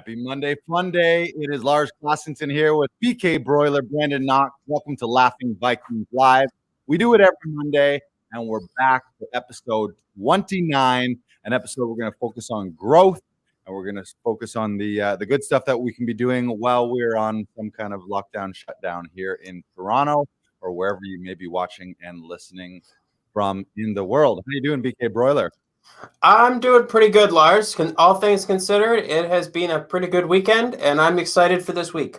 Happy Monday, fun day. It is Lars Classington here with BK Broiler, Brandon Knox. Welcome to Laughing Vikings Live. We do it every Monday, and we're back for episode 29, an episode we're going to focus on growth, and we're going to focus on the good stuff that we can be doing while we're on some kind of lockdown shutdown here in Toronto or wherever you may be watching and listening from in the world. How you doing, BK Broiler? I'm doing pretty good, Lars. All things considered, it has been a pretty good weekend, and I'm excited for this week.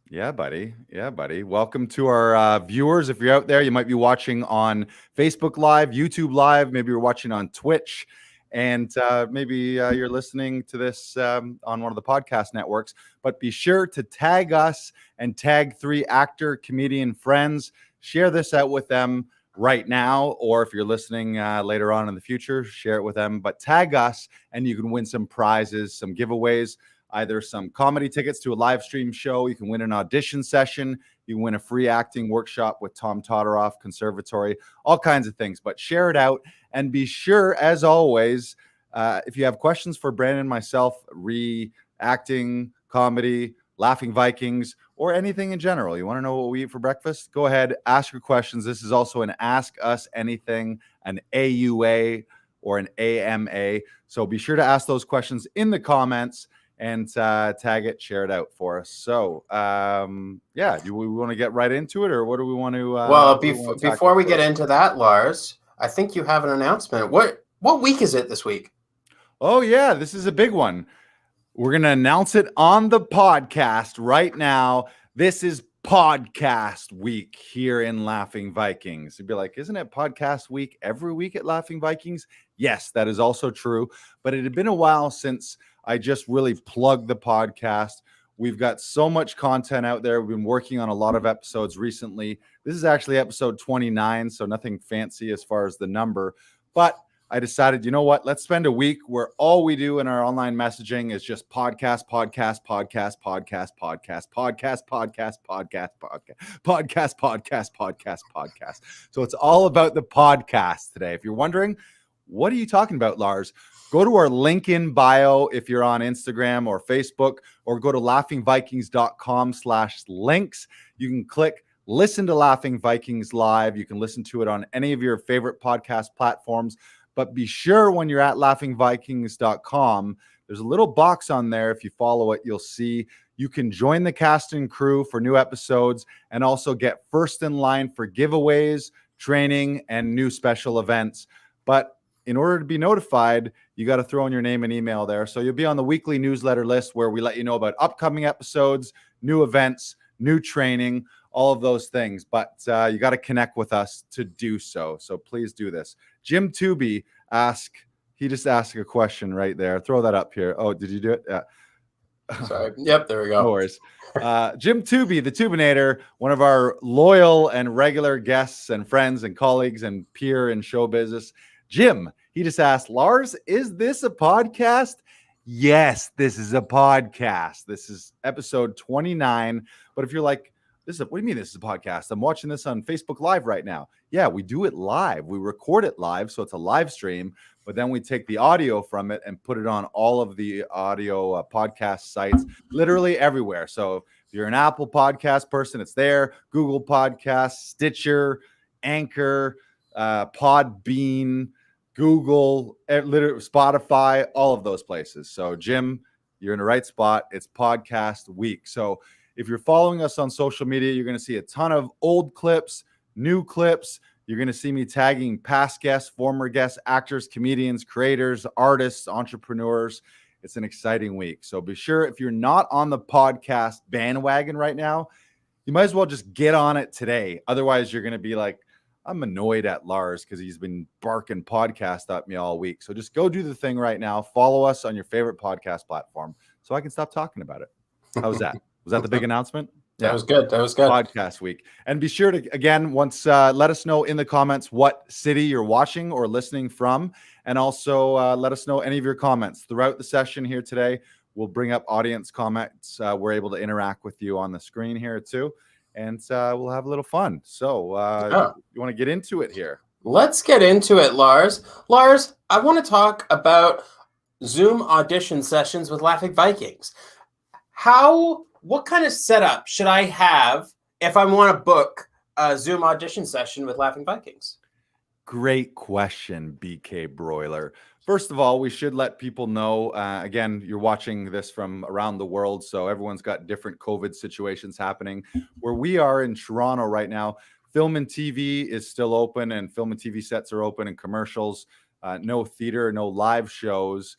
Yeah, buddy. Yeah, buddy. Welcome to our viewers. If you're out there, you might be watching on Facebook Live, YouTube Live. Maybe you're watching on Twitch, and maybe you're listening to this on one of the podcast networks. But be sure to tag us and tag 3 actor, comedian friends. Share this out with them right now, or if you're listening later on in the future, share it with them. But tag us, and you can win some prizes, some giveaways, either some comedy tickets to a live stream show. You can win an audition session. You can win a free acting workshop with Tom Todoroff Conservatory, all kinds of things. But share it out, and be sure, as always, if you have questions for Brandon and myself, acting, comedy, Laughing Vikings, or anything in general, you want to know what we eat for breakfast? Go ahead, ask your questions. This is also an Ask Us Anything, an AUA, or an AMA. So be sure to ask those questions in the comments and tag it, share it out for us. So, yeah, do we want to get right into it, or what do we want to? Before we get into that, Lars, I think you have an announcement. What week is it this week? Oh yeah, this is a big one. We're going to announce it on the podcast right now. This is podcast week here in Laughing Vikings. You'd be like, isn't it podcast week every week at Laughing Vikings? Yes, that is also true. But it had been a while since I just really plugged the podcast. We've got so much content out there. We've been working on a lot of episodes recently. This is actually episode 29, so nothing fancy as far as the number. But I decided, you know what? Let's spend a week where all we do in our online messaging is just podcast. So it's all about the podcast today. If you're wondering, what are you talking about, Lars? Go to our link in bio if you're on Instagram or Facebook, or go to laughingvikings.com/links. You can click listen to Laughing Vikings Live. You can listen to it on any of your favorite podcast platforms. But be sure when you're at laughingvikings.com, there's a little box on there. If you follow it, you'll see you can join the cast and crew for new episodes and also get first in line for giveaways, training, and new special events. But in order to be notified, you got to throw in your name and email there. So you'll be on the weekly newsletter list where we let you know about upcoming episodes, new events, new training, all of those things. But you got to connect with us to do so. So please do this. Jim Tooby he just asked a question right there. Throw that up here. Oh, did you do it? Yeah. Sorry. Yep, there we go. No worries. Jim Tooby, the Tubinator, one of our loyal and regular guests and friends and colleagues and peer in show business. Jim, he just asked, Lars, is this a podcast? Yes, this is a podcast. This is episode 29. But if you're like, what do you mean this is a podcast? I'm watching this on Facebook Live right now. Yeah, we do it live. We record it live, so it's a live stream, but then we take the audio from it and put it on all of the audio podcast sites, literally everywhere. So if you're an Apple podcast person, it's there. Google Podcasts, Stitcher, Anchor, Podbean, Google, Spotify, all of those places. So Jim, you're in the right spot. It's podcast week. So if you're following us on social media, you're going to see a ton of old clips, new clips. You're going to see me tagging past guests, former guests, actors, comedians, creators, artists, entrepreneurs. It's an exciting week. So be sure, if you're not on the podcast bandwagon right now, you might as well just get on it today. Otherwise, you're going to be like, I'm annoyed at Lars because he's been barking podcast at me all week. So just go do the thing right now. Follow us on your favorite podcast platform so I can stop talking about it. How was that? Was that the big announcement? That was good. That was good. Podcast week. And be sure to, again, once let us know in the comments what city you're watching or listening from. And also let us know any of your comments throughout the session here today. We'll bring up audience comments. We're able to interact with you on the screen here too. And we'll have a little fun. So you want to get into it here? Let's get into it, Lars. Lars, I want to talk about Zoom audition sessions with Laughing Vikings. what kind of setup should I have if I want to book a Zoom audition session with Laughing Vikings? Great question, BK Broiler. First of all, we should let people know, again, you're watching this from around the world, so everyone's got different COVID situations happening. Where we are in Toronto right now, film and TV is still open, and film and TV sets are open, and commercials, no theater, no live shows.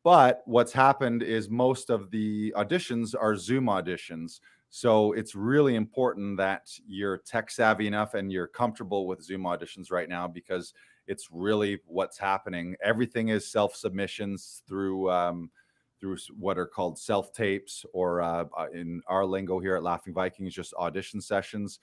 But what's happened is most of the auditions are Zoom auditions. So it's really important that you're tech savvy enough and you're comfortable with Zoom auditions right now, because it's really what's happening. Everything is self submissions through what are called self tapes, or in our lingo here at Laughing Vikings, just audition sessions,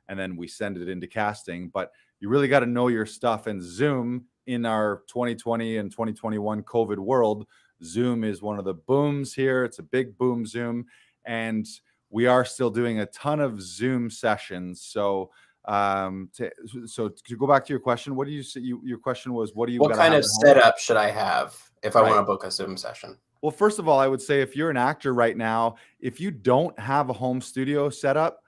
and then we send it into casting. But you really got to know your stuff. And Zoom, in our 2020 and 2021 COVID world, Zoom is one of the booms here. It's a big boom, Zoom, and we are still doing a ton of Zoom sessions. So, to go back to your question, what do you say? Your question was, what kind of setup should I have if I want to book a Zoom session? Well, first of all, I would say if you're an actor right now, if you don't have a home studio set up,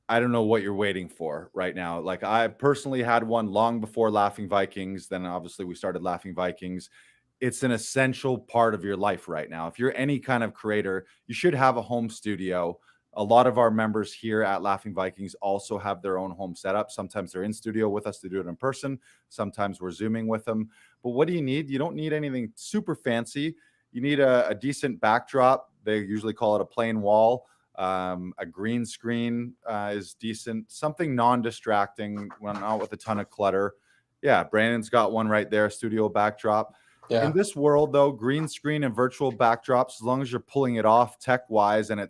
I don't know what you're waiting for right now. Like, I personally had one long before Laughing Vikings. Then obviously we started Laughing Vikings. It's an essential part of your life right now. If you're any kind of creator, you should have a home studio. A lot of our members here at Laughing Vikings also have their own home setup. Sometimes they're in studio with us to do it in person. Sometimes we're Zooming with them. But what do you need? You don't need anything super fancy. You need a decent backdrop. They usually call it a plain wall. A green screen is decent. Something non-distracting, not with a ton of clutter. Yeah, Brandon's got one right there, studio backdrop. Yeah. In this world, though, green screen and virtual backdrops, as long as you're pulling it off tech-wise and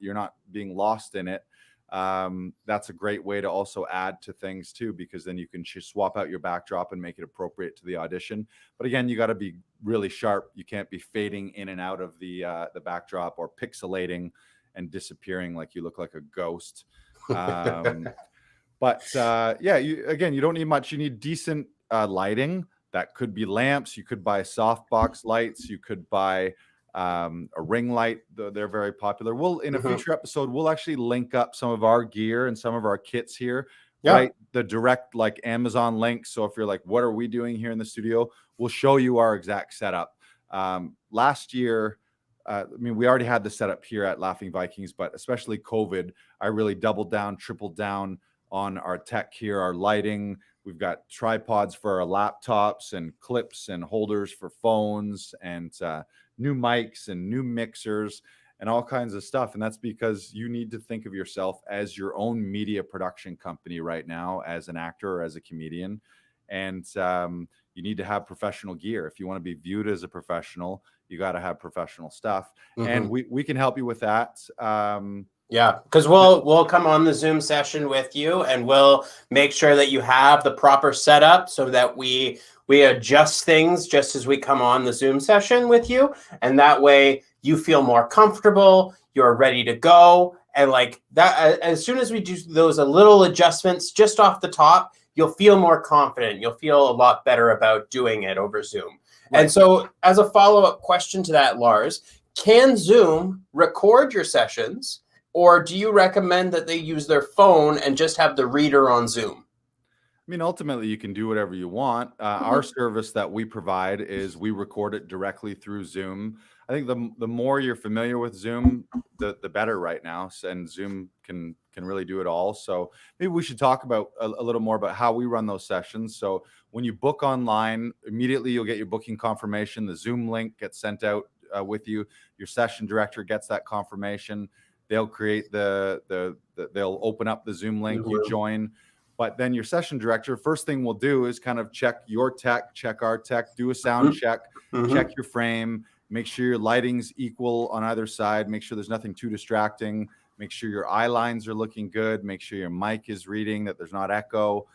you're not being lost in it, that's a great way to also add to things too, because then you can swap out your backdrop and make it appropriate to the audition. But again, you got to be really sharp. You can't be fading in and out of the backdrop, or pixelating and disappearing like you look like a ghost. But you don't need much. You need decent lighting. That could be lamps. You could buy softbox lights. You could buy a ring light. They're very popular. In a future episode, we'll actually link up some of our gear and some of our kits here. Yeah. Right? The direct Amazon link. So if you're like, what are we doing here in the studio? We'll show you our exact setup. Last year, we already had the setup here at Laughing Vikings, but especially COVID, I really doubled down, tripled down on our tech here, our lighting. We've got tripods for our laptops and clips and holders for phones, and new mics and new mixers and all kinds of stuff. And that's because you need to think of yourself as your own media production company right now, as an actor or as a comedian. And you need to have professional gear. If you want to be viewed as a professional, you got to have professional stuff. And we can help you with that. Yeah, because we'll come on the Zoom session with you, and we'll make sure that you have the proper setup so that we adjust things just as we come on the Zoom session with you, and that way you feel more comfortable, you're ready to go, and like that. As soon as we do those little adjustments just off the top, you'll feel more confident. You'll feel a lot better about doing it over Zoom. Right. And so, as a follow-up question to that, Lars, can Zoom record your sessions? Or do you recommend that they use their phone and just have the reader on Zoom? Ultimately, you can do whatever you want. Our service that we provide is we record it directly through Zoom. I think the more you're familiar with Zoom, the better right now. And Zoom can really do it all. So maybe we should talk about a little more about how we run those sessions. So when you book online, immediately you'll get your booking confirmation. The Zoom link gets sent out with you. Your session director gets that confirmation. They'll create they'll open up the Zoom link, you join. But then your session director, first thing we'll do is kind of check your tech, check our tech, do a sound check, check your frame, make sure your lighting's equal on either side, make sure there's nothing too distracting, make sure your eye lines are looking good, make sure your mic is reading, that there's not echo,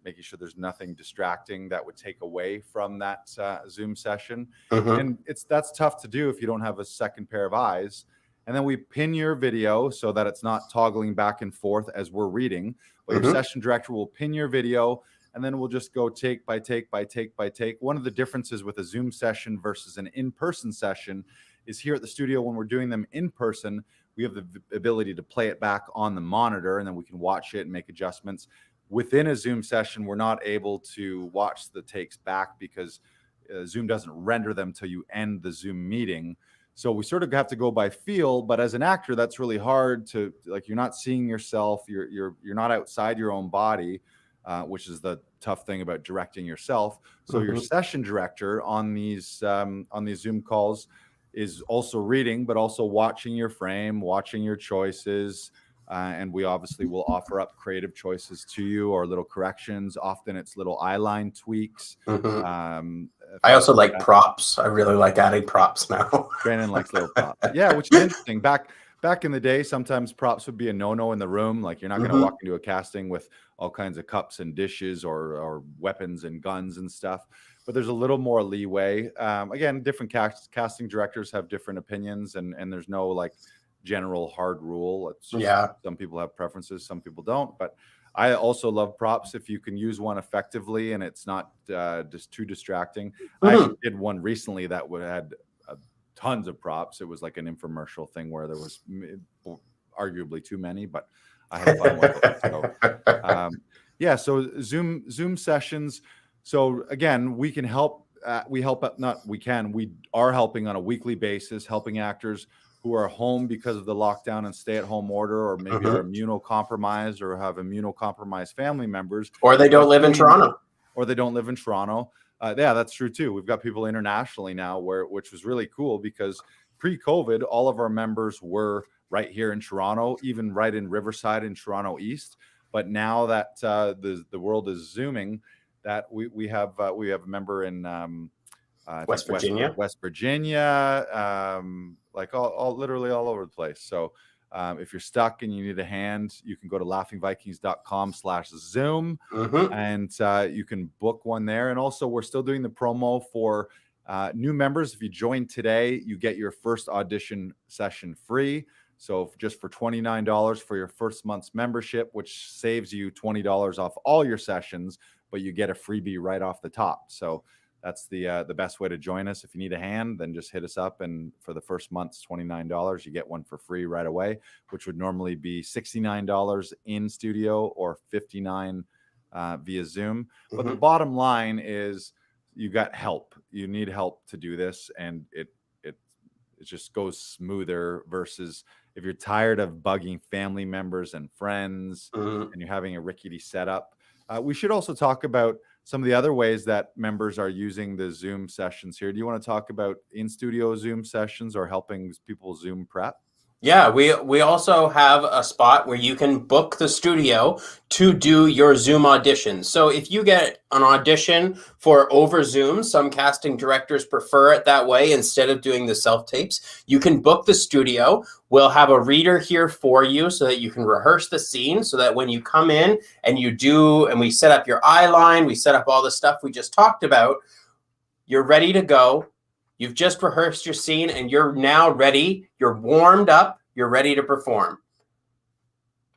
making sure there's nothing distracting that would take away from that Zoom session. And that's tough to do if you don't have a second pair of eyes. And then we pin your video so that it's not toggling back and forth as we're reading. But your session director will pin your video, and then we'll just go take by take by take by take. One of the differences with a Zoom session versus an in-person session is here at the studio when we're doing them in person, we have the ability to play it back on the monitor, and then we can watch it and make adjustments. Within a Zoom session, we're not able to watch the takes back because Zoom doesn't render them till you end the Zoom meeting. So we sort of have to go by feel, but as an actor, that's really hard to, like, you're not seeing yourself, you're not outside your own body, which is the tough thing about directing yourself. So your session director on these Zoom calls is also reading, but also watching your frame, watching your choices. And we obviously will offer up creative choices to you or little corrections. Often it's little eyeline tweaks. I also like props. I really like adding props now. Brandon likes little props. Yeah, which is interesting. Back in the day, sometimes props would be a no-no in the room. Like, you're not going to walk into a casting with all kinds of cups and dishes or weapons and guns and stuff. But there's a little more leeway. Again, different casting directors have different opinions, and there's no like general hard rule. It's just, some people have preferences, some people don't. But I also love props if you can use one effectively and it's not just too distracting. I actually did one recently that had tons of props. It was like an infomercial thing where there was arguably too many, but I had fun with it. So, yeah, so Zoom sessions. So again, we can help. We are helping on a weekly basis, helping actors who are home because of the lockdown and stay-at-home order, or maybe are immunocompromised or have immunocompromised family members, or they don't live in Toronto. Yeah, that's true too. We've got people internationally now, which was really cool because pre-COVID, all of our members were right here in Toronto, even right in Riverside in Toronto East. But now that the world is Zooming, that we have a member in West Virginia, like literally all over the place. So if you're stuck and you need a hand, you can go to laughingvikings.com/Zoom and you can book one there. And also, we're still doing the promo for new members. If you join today, you get your first audition session free. So just for $29 for your first month's membership, which saves you $20 off all your sessions, but you get a freebie right off the top. So that's the best way to join us. If you need a hand, then just hit us up. And for the first month's $29, you get one for free right away, which would normally be $69 in studio or $59 via Zoom. But the bottom line is you got help. You need help to do this, and it just goes smoother versus if you're tired of bugging family members and friends and you're having a rickety setup. We should also talk about some of the other ways that members are using the Zoom sessions here. Do you want to talk about in-studio Zoom sessions or helping people Zoom prep? Yeah, we also have a spot where you can book the studio to do your Zoom auditions. So if you get an audition for over Zoom, some casting directors prefer it that way instead of doing the self-tapes. You can book the studio. We'll have a reader here for you so that you can rehearse the scene, so that when you come in and we set up your eye line, we set up all the stuff we just talked about, you're ready to go. You've just rehearsed your scene and you're now ready. You're warmed up. You're ready to perform.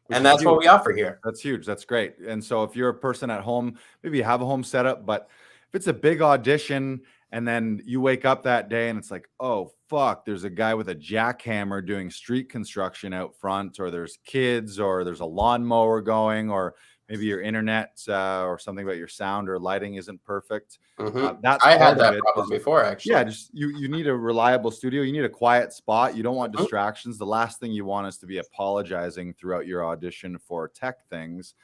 And that's what we offer here. That's huge. That's great. And so if you're a person at home, maybe you have a home setup, but if it's a big audition and then you wake up that day and it's like, oh, fuck, there's a guy with a jackhammer doing street construction out front, or there's kids, or there's a lawnmower going, or maybe your internet or something about your sound or lighting isn't perfect. I had that problem before, actually. Yeah, just you need a reliable studio. You need a quiet spot. You don't want distractions. The last thing you want is to be apologizing throughout your audition for tech things.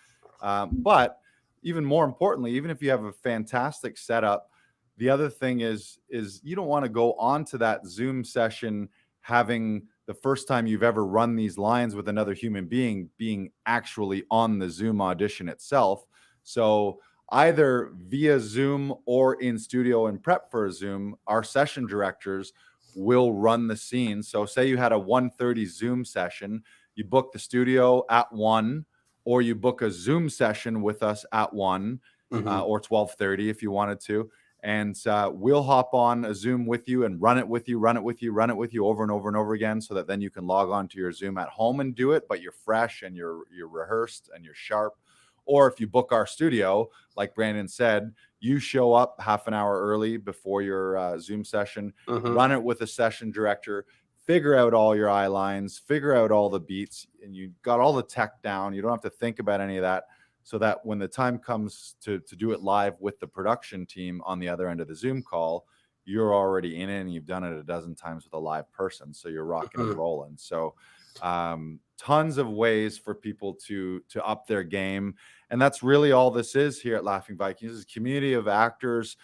But even more importantly, even if you have a fantastic setup, the other thing is you don't want to go on to that Zoom session having the first time you've ever run these lines with another human being actually on the Zoom audition itself. So either via Zoom or in studio and prep for a Zoom, our session directors will run the scene. So say you had a 1:30 Zoom session, you book the studio at 1, or you book a Zoom session with us at 1 or 12:30 if you wanted to. And we'll hop on a Zoom with you and run it with you over and over and over again, so that then you can log on to your Zoom at home and do it, but you're fresh and you're rehearsed and you're sharp. Or if you book our studio, like Brandon said, You show up half an hour early before your Zoom session, run it with a session director, figure out all your eye lines, figure out all the beats, and you got all the tech down. You don't have to think about any of that, so that when the time comes to do it live with the production team on the other end of the Zoom call, you're already in it and you've done it a dozen times with a live person. So you're rocking and rolling. So tons of ways for people to up their game. And that's really all this is here at Laughing Vikings. This is a community of actors,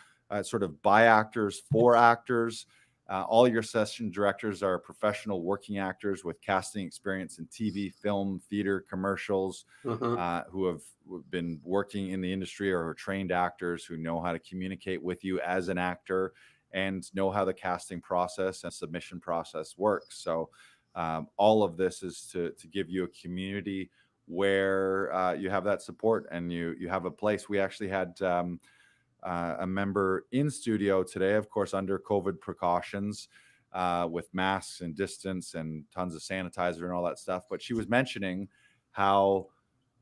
sort of by actors, for actors. All your session directors are professional working actors with casting experience in TV, film, theater, commercials, who have been working in the industry or are trained actors who know how to communicate with you as an actor and know how the casting process and submission process works. So all of this is to give you a community where you have that support and you have a place. We actually had a member in studio today, of course, under COVID precautions, with masks and distance and tons of sanitizer and all that stuff. But she was mentioning how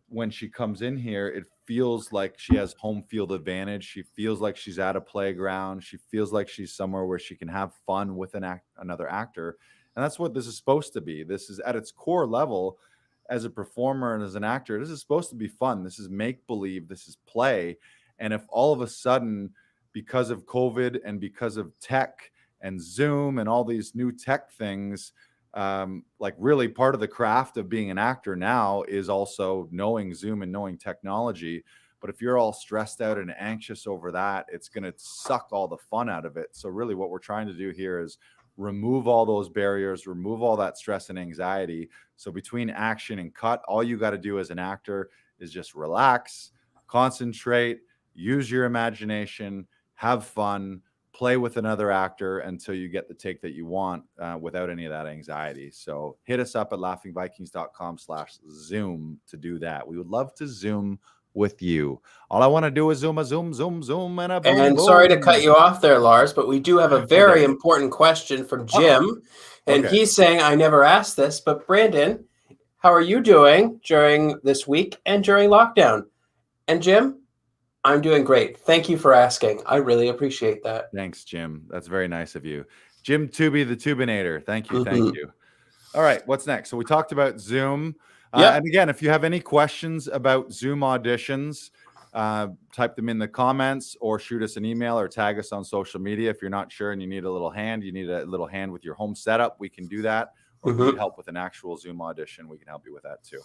when she comes in here, it feels like she has home field advantage. She feels like she's at a playground. She feels like she's somewhere where she can have fun with another actor. And that's what this is supposed to be. This is at its core level, as a performer and as an actor, this is supposed to be fun. This is make believe. This is play. And if all of a sudden, because of COVID and because of tech and Zoom and all these new tech things, like really part of the craft of being an actor now is also knowing Zoom and knowing technology. But if you're all stressed out and anxious over that, it's going to suck all the fun out of it. So really what we're trying to do here is remove all those barriers, remove all that stress and anxiety. So between action and cut, all you got to do as an actor is just relax, concentrate, use your imagination, have fun, play with another actor until you get the take that you want, without any of that anxiety. So hit us up at laughingvikings.com/Zoom to do that. We would love to Zoom with you. All I want to do is zoom, and a boom. And sorry to cut you off there, Lars, but we do have a very important question from Jim. And he's saying, I never asked this, but Brandon, how are you doing during this week and during lockdown? And Jim, I'm doing great. Thank you for asking. I really appreciate that. Thanks, Jim. That's very nice of you. Jim Tubey, the Tubinator. Thank you. Thank you. All right. What's next? So we talked about Zoom. And again, if you have any questions about Zoom auditions, type them in the comments or shoot us an email or tag us on social media. If you're not sure and you need a little hand with your home setup, we can do that. Or if you need help with an actual Zoom audition, we can help you with that too.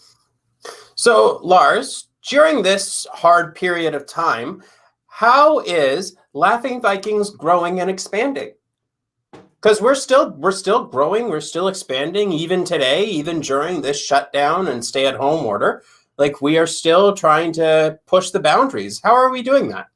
So, Lars, during this hard period of time, how is Laughing Vikings growing and expanding? Because we're still growing, we're still expanding, even today, even during this shutdown and stay-at-home order. Like, we are still trying to push the boundaries. How are we doing that?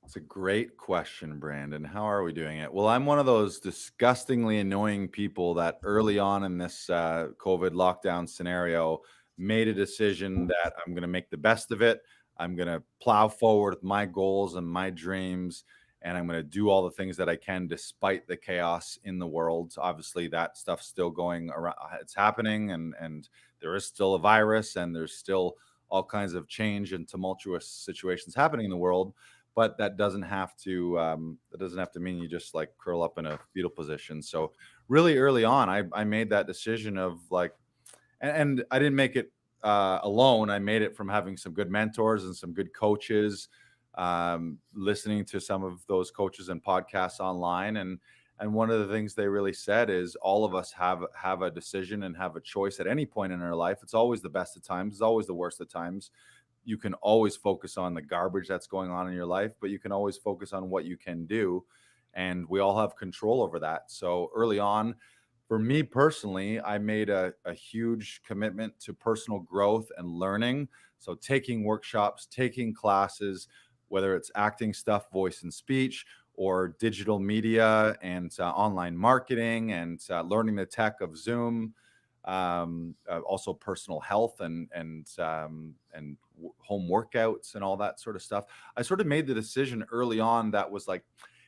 It's a great question, Brandon. How are we doing it? Well, I'm one of those disgustingly annoying people that early on in this COVID lockdown scenario made a decision that I'm going to make the best of it. I'm going to plow forward with my goals and my dreams, and I'm going to do all the things that I can despite the chaos in the world. Obviously, that stuff's still going around. It's happening, and there is still a virus, and there's still all kinds of change and tumultuous situations happening in the world. But that doesn't have to mean you just like curl up in a fetal position. So really early on, I made that decision of like, and I didn't make it alone. I made it from having some good mentors and some good coaches, listening to some of those coaches and podcasts online. And one of the things they really said is all of us have a decision and have a choice at any point in our life. It's always the best of times. It's always the worst of times. You can always focus on the garbage that's going on in your life, but you can always focus on what you can do. And we all have control over that. So early on, for me personally, I made a huge commitment to personal growth and learning. So taking workshops, taking classes, whether it's acting stuff, voice and speech, or digital media and online marketing, and learning the tech of Zoom, also personal health and home workouts and all that sort of stuff. I sort of made the decision early on that was like,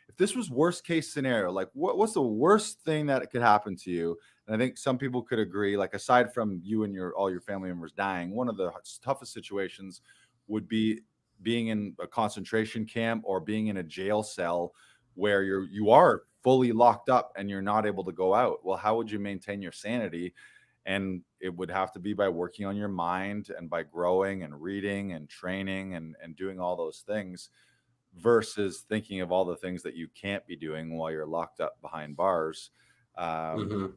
if this was worst case scenario, like what's the worst thing that could happen to you? And I think some people could agree, like aside from you and all your family members dying, one of the toughest situations would be being in a concentration camp or being in a jail cell where you are fully locked up and you're not able to go out. Well, how would you maintain your sanity? And it would have to be by working on your mind and by growing and reading and training and doing all those things, versus thinking of all the things that you can't be doing while you're locked up behind bars.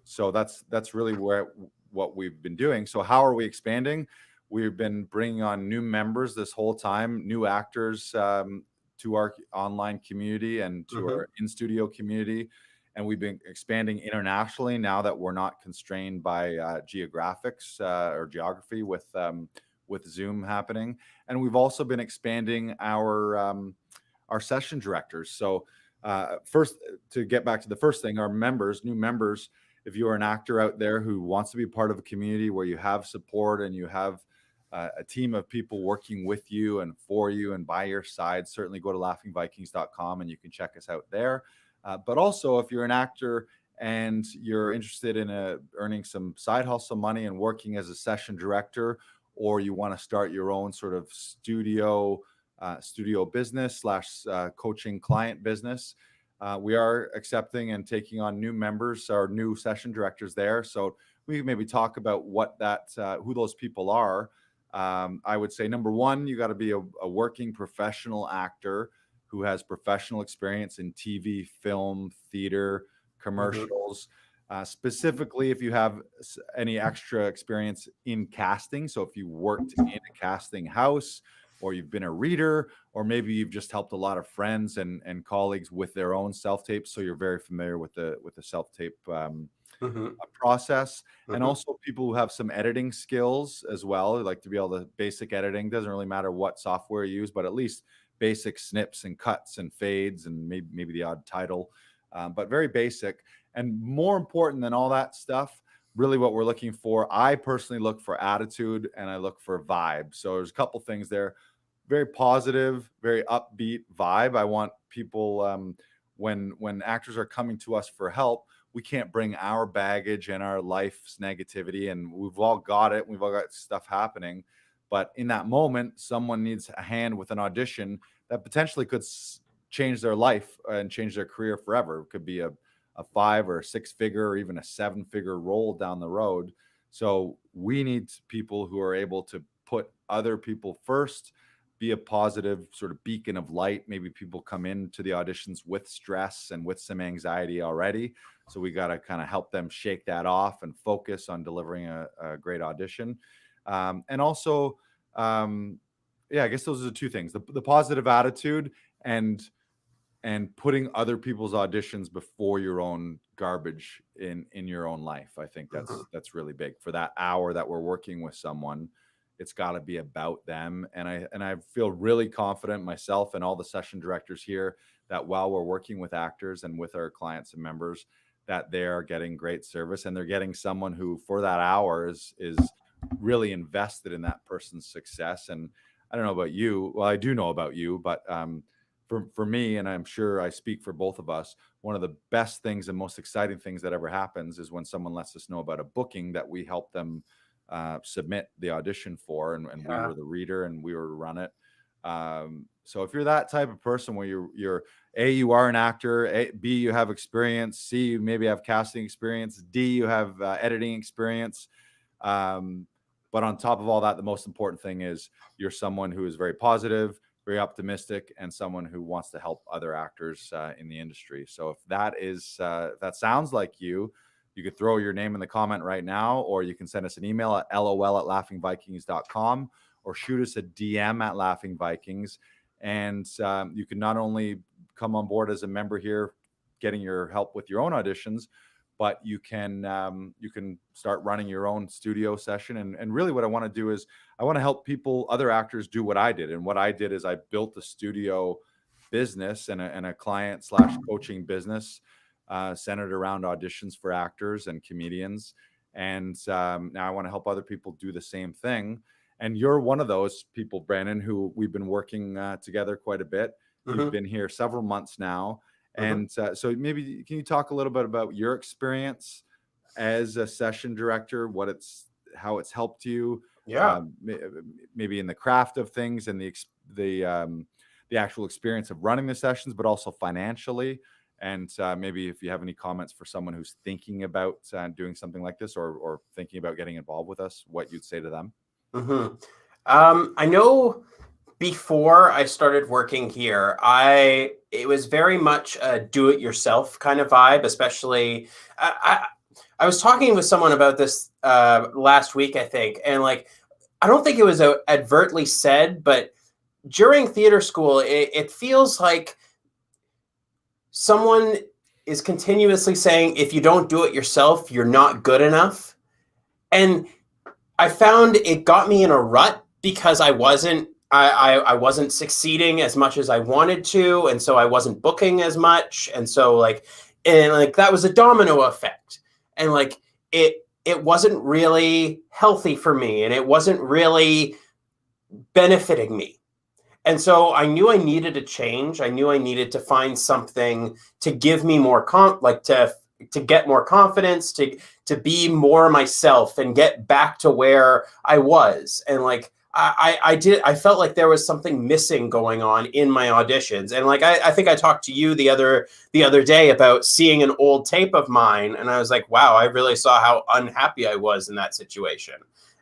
So that's really what we've been doing. So how are we expanding? We've been bringing on new members this whole time, new actors, to our online community and to our in-studio community. And we've been expanding internationally now that we're not constrained by geographics or geography with Zoom happening. And we've also been expanding our session directors. So first, to get back to the first thing, our members, new members, if you are an actor out there who wants to be part of a community where you have support and you have a team of people working with you and for you and by your side, certainly go to laughingvikings.com and you can check us out there. But also, if you're an actor and you're interested in earning some side hustle money and working as a session director, or you want to start your own sort of studio business / coaching client business, we are accepting and taking on new members, our new session directors there. So we can maybe talk about who those people are. I would say, number one, you got to be a working professional actor who has professional experience in TV, film, theater, commercials. Specifically, if you have any extra experience in casting. So if you worked in a casting house, or you've been a reader, or maybe you've just helped a lot of friends and colleagues with their own self-tapes, so you're very familiar with the self-tape process. And also people who have some editing skills as well, like to be able to basic editing. Doesn't really matter what software you use, but at least basic snips and cuts and fades and maybe the odd title, but very basic. And more important than all that stuff, really what we're looking for, I personally look for attitude and I look for vibe. So there's a couple things there. Very positive, very upbeat vibe. I want people, when actors are coming to us for help, we can't bring our baggage and our life's negativity, and we've all got it. We've all got stuff happening. But in that moment, someone needs a hand with an audition that potentially could change their life and change their career forever. It could be a 5 or 6 figure or even a 7 figure role down the road. So we need people who are able to put other people first, be a positive sort of beacon of light. Maybe people come into the auditions with stress and with some anxiety already. So we got to kind of help them shake that off and focus on delivering a great audition. And also, I guess those are the two things, the positive attitude and putting other people's auditions before your own garbage in your own life. I think that's really big. For that hour that we're working with someone, it's got to be about them. And I feel really confident myself and all the session directors here that while we're working with actors and with our clients and members, that they're getting great service and they're getting someone who for that hour is really invested in that person's success. And I don't know about you. Well, I do know about you, but for me, and I'm sure I speak for both of us, one of the best things and most exciting things that ever happens is when someone lets us know about a booking that we help them submit the audition for, and we were the reader and we were to run it. So if you're that type of person where you're A, you are an actor, B, you have experience, C, you maybe have casting experience, D, you have editing experience. But on top of all that, the most important thing is you're someone who is very positive, very optimistic, and someone who wants to help other actors in the industry. So if that sounds like you could throw your name in the comment right now, or you can send us an email at lol@laughingvikings.com, or shoot us a DM at Laughing Vikings. And you can not only come on board as a member here, getting your help with your own auditions, but you can start running your own studio session. And really what I want to do is I want to help other actors do what I did. And what I did is I built a studio business and a client / coaching business centered around auditions for actors and comedians. And now I want to help other people do the same thing. And you're one of those people, Brandon, who we've been working together quite a bit. You've been here several months now. And so maybe can you talk a little bit about your experience as a session director, how it's helped you, Yeah. Maybe in the craft of things and the actual experience of running the sessions, but also financially. And maybe if you have any comments for someone who's thinking about doing something like this, or thinking about getting involved with us, what you'd say to them. I know before I started working here, it was very much a do-it-yourself kind of vibe. Especially, I was talking with someone about this last week, I think, and like, I don't think it was advertly said, but during theater school, it feels like someone is continuously saying, if you don't do it yourself, you're not good enough. And I found it got me in a rut because I wasn't succeeding as much as I wanted to, and so I wasn't booking as much, and so like that was a domino effect, and like it wasn't really healthy for me, and it wasn't really benefiting me. And so I knew I needed a change. I knew I needed to find something to give me more to get more confidence, to be more myself and get back to where I was. And like I felt like there was something missing going on in my auditions. And like I think I talked to you the other day about seeing an old tape of mine, and I was like, wow, I really saw how unhappy I was in that situation.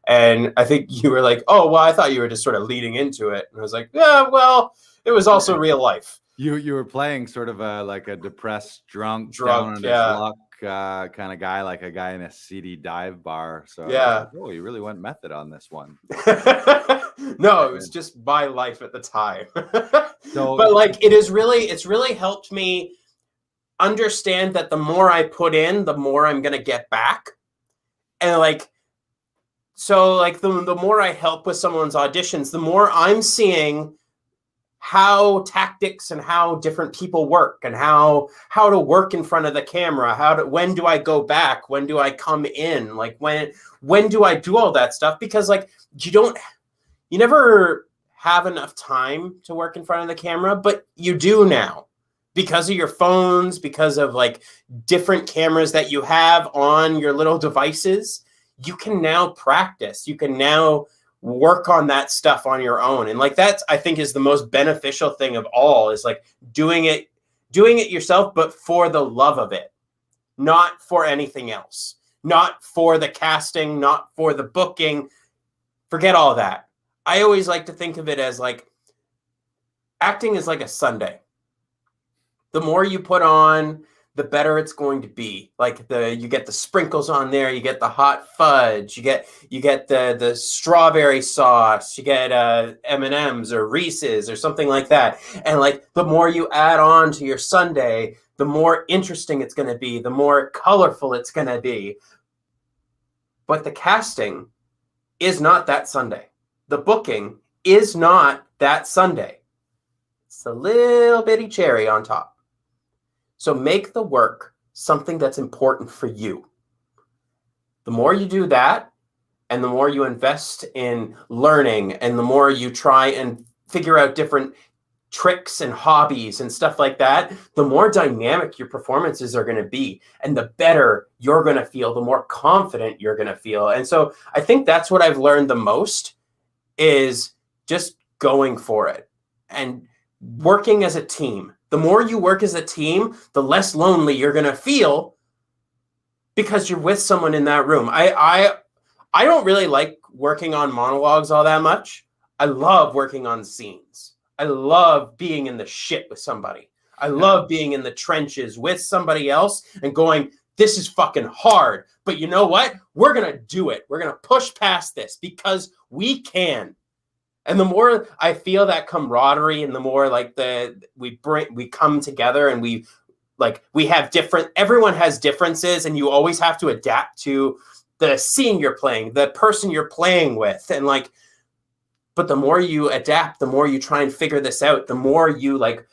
And I think you were like, oh, well, I thought you were just sort of leading into it. And I was like, yeah, well, it was also real life. You were playing sort of like a depressed, drunk down on his luck kind of guy, like a guy in a seedy dive bar. So yeah, like, oh, you really went method on this one. No, it was just my life at the time. So, but like, it's really helped me understand that the more I put in, the more I'm gonna get back. And like, so like the more I help with someone's auditions, the more I'm seeing how tactics and how different people work, and how to work in front of the camera, when do I go back, when do I come in, like when do I do all that stuff, because like you never have enough time to work in front of the camera, but you do now, because of your phones, because of like different cameras that you have on your little devices. You can now practice, you can now work on that stuff on your own. And like, that's, I think, is the most beneficial thing of all, is like doing it yourself, but for the love of it, not for anything else, not for the casting, not for the booking. Forget all that. I always like to think of it as like, acting is like a sundae. The more you put on, the better it's going to be. Like you get the sprinkles on there, you get the hot fudge, you get the strawberry sauce, you get M&Ms or Reese's or something like that. And like, the more you add on to your sundae, the more interesting it's going to be, the more colorful it's going to be. But the casting is not that sundae. The booking is not that sundae. It's a little bitty cherry on top. So make the work something that's important for you. The more you do that, and the more you invest in learning, and the more you try and figure out different tricks and hobbies and stuff like that, the more dynamic your performances are going to be, and the better you're going to feel, the more confident you're going to feel. And so I think that's what I've learned the most, is just going for it and working as a team. The more you work as a team, the less lonely you're going to feel, because you're with someone in that room. I don't really like working on monologues all that much. I love working on scenes. I love being in the shit with somebody. I love being in the trenches with somebody else and going, this is fucking hard, but you know what? We're going to do it. We're going to push past this because we can. And the more I feel that camaraderie, and the more like we come together, and we have everyone has differences, and you always have to adapt to the scene you're playing, the person you're playing with. And like, but the more you adapt, the more you try and figure this out, the more you like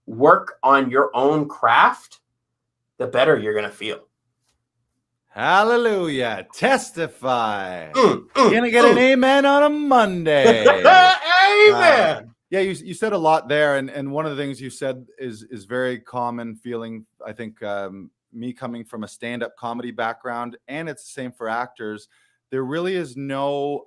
work on your own craft, the better you're going to feel. Hallelujah. Testify. Gonna get an amen on a Monday. Amen. Yeah, you said a lot there. And one of the things you said is very common feeling. I think me coming from a stand-up comedy background, and it's the same for actors, there really is no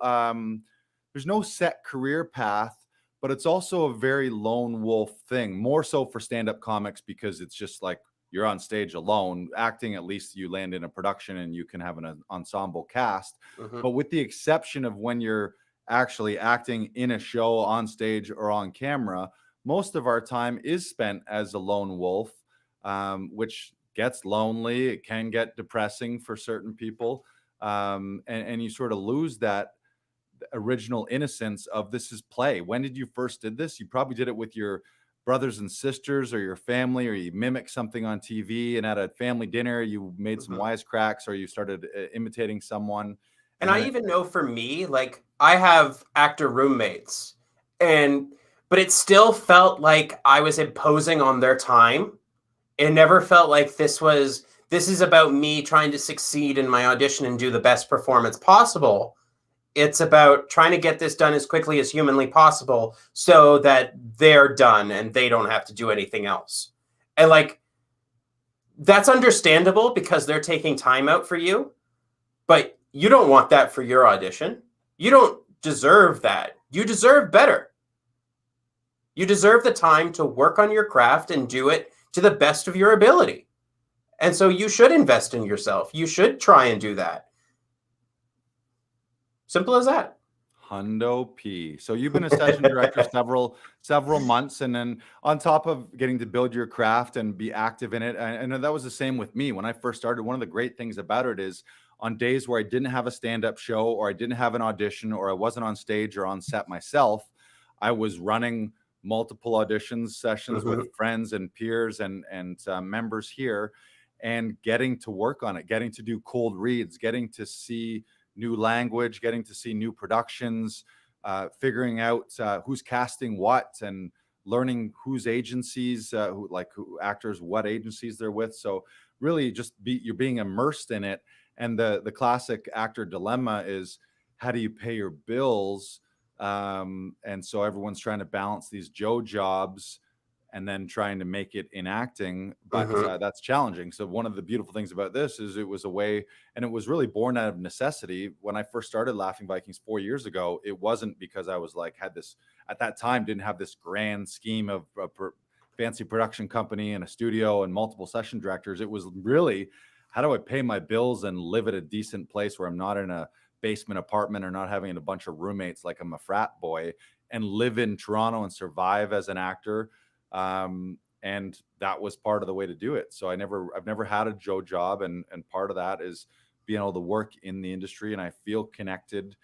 there's no set career path, but it's also a very lone wolf thing, more so for stand-up comics, because it's just like you're on stage alone. Acting, at least you land in a production and you can have an ensemble cast. Mhm. But with the exception of when you're actually acting in a show on stage or on camera, most of our time is spent as a lone wolf, which gets lonely. It can get depressing for certain people. And you sort of lose that original innocence of this is play. When did you first did this? You probably did it with your brothers and sisters or your family, or you mimicked something on TV, and at a family dinner you made some Mhm. wisecracks, or you started imitating someone. And And I then even know for me, like I have actor roommates, and but it still felt like I was imposing on their time. It never felt like this is about me trying to succeed in my audition and do the best performance possible. It's about trying to get this done as quickly as humanly possible so that they're done and they don't have to do anything else. And like that's understandable because they're taking time out for you, but you don't want that for your audition. You don't deserve that. You deserve better. You deserve the time to work on your craft and do it to the best of your ability. And so you should invest in yourself. You should try and do that. Simple as that. Hundo P. So you've been a session director several months, and then on top of getting to build your craft and be active in it, and that was the same with me when I first started. One of the great things about it is on days where I didn't have a stand-up show, or I didn't have an audition, or I wasn't on stage or on set myself, I was running multiple auditions sessions with Mhm. friends and peers and members here, and getting to work on it, getting to do cold reads, getting to see new language, getting to see new productions, figuring out who's casting what, and learning whose agencies, who actors, what agencies they're with. So really, you're being immersed in it. And the classic actor dilemma is, how do you pay your bills? And so everyone's trying to balance these Joe jobs and then trying to make it in acting, but Mhm. that's challenging. So one of the beautiful things about this is it was a way, and it was really born out of necessity. When I first started Laughing Vikings 4 years ago, it wasn't because I was like, had this, at that time, didn't have this grand scheme of a fancy production company and a studio and multiple session directors. It was really, how do I pay my bills and live at a decent place where I'm not in a basement apartment or not having a bunch of roommates like I'm a frat boy, and live in Toronto and survive as an actor. And that was part of the way to do it. So I've never had a Joe job, and part of that is being able to work in the industry, and I feel connected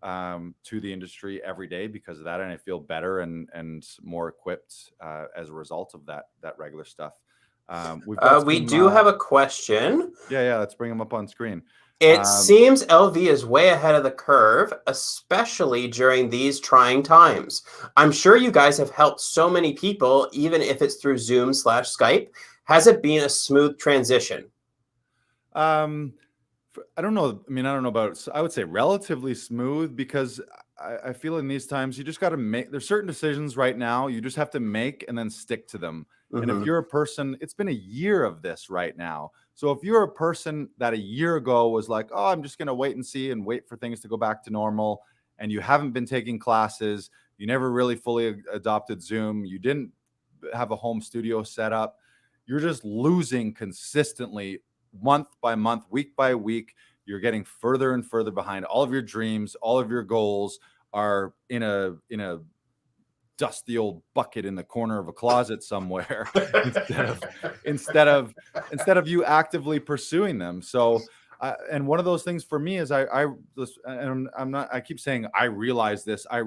to the industry every day because of that, and I feel better and more equipped as a result of that regular stuff. We've got We some do have a question. yeah, let's bring them up on screen. It Um, seems LV is way ahead of the curve, especially during these trying times. I'm sure you guys have helped so many people, even if it's through Zoom/Skype. Has it been a smooth transition? um, I don't know. I mean, I don't know about, I would say relatively smooth, because I feel in these times, you just got to make, there's certain decisions right now you just have to make and then stick to them. And if Hmm. you're a person, it's been a year of this right now. So if you're a person that a year ago was like, oh, I'm just going to wait and see and wait for things to go back to normal, and you haven't been taking classes, you never really fully adopted Zoom, you didn't have a home studio set up, you're just losing consistently month by month, week by week. You're getting further and further behind. All of your dreams, all of your goals are in a dusty old bucket in the corner of a closet somewhere instead of instead of instead of you actively pursuing them. So and one of those things for me is and I'm not, I keep saying I realize this, I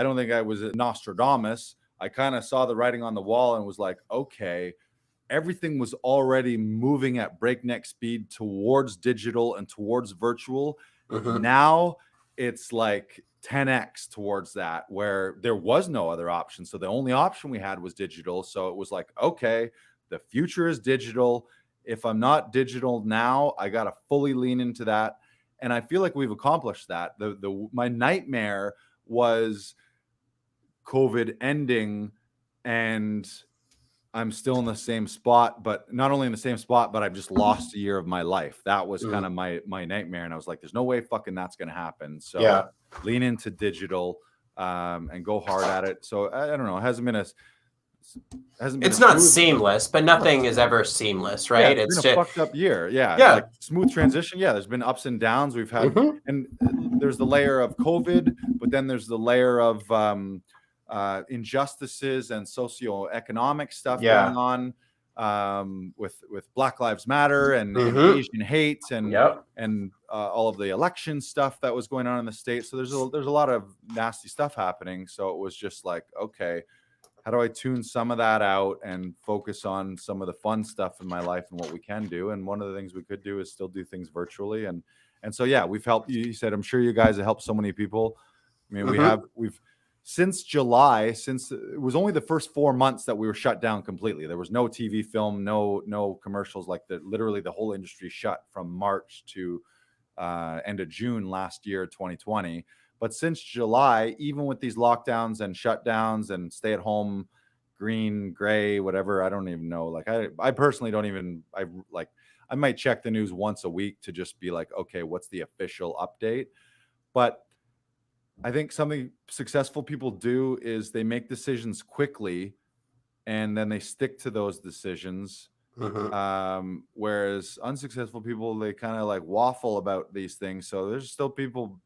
don't think I was a Nostradamus. I kind of saw the writing on the wall and was like, okay, everything was already moving at breakneck speed towards digital and towards virtual. Hmm. Now it's like 10x towards that, where there was no other option. So the only option we had was digital. So it was like, okay, the future is digital. If I'm not digital now, I got to fully lean into that. And I feel like we've accomplished that. My nightmare was COVID ending and I'm still in the same spot, but not only in the same spot, but I've just lost a year of my life. That was kind of my nightmare. And I was like, there's no way fucking that's going to happen. So lean into digital and go hard at it. So I don't know. It hasn't been it's not seamless, but nothing is ever seamless, right? Yeah, it's been a fucked up year. Yeah. Like smooth transition. Yeah. There's been ups and downs. We've had, and there's the layer of COVID, but then there's the layer of injustices and socioeconomic stuff going on with Black Lives Matter and Asian hate and all of the election stuff that was going on in the States. So there's a lot of nasty stuff happening. So it was just like, okay, how do I tune some of that out and focus on some of the fun stuff in my life and what we can do? And one of the things we could do is still do things virtually. And so, yeah, we've helped you. You said, I'm sure you guys have helped so many people. I mean, we've since July, since it was only the first 4 months that we were shut down completely. There was no TV film, no commercials, like literally the whole industry shut from March to end of June last year, 2020. But since July, even with these lockdowns and shutdowns and stay at home, green, gray, whatever, I don't even know. Like I personally don't even, I might check the news once a week to just be like, okay, what's the official update? But I think something successful people do is they make decisions quickly and then they stick to those decisions. Whereas unsuccessful people, they kind of like waffle about these things. So there's still people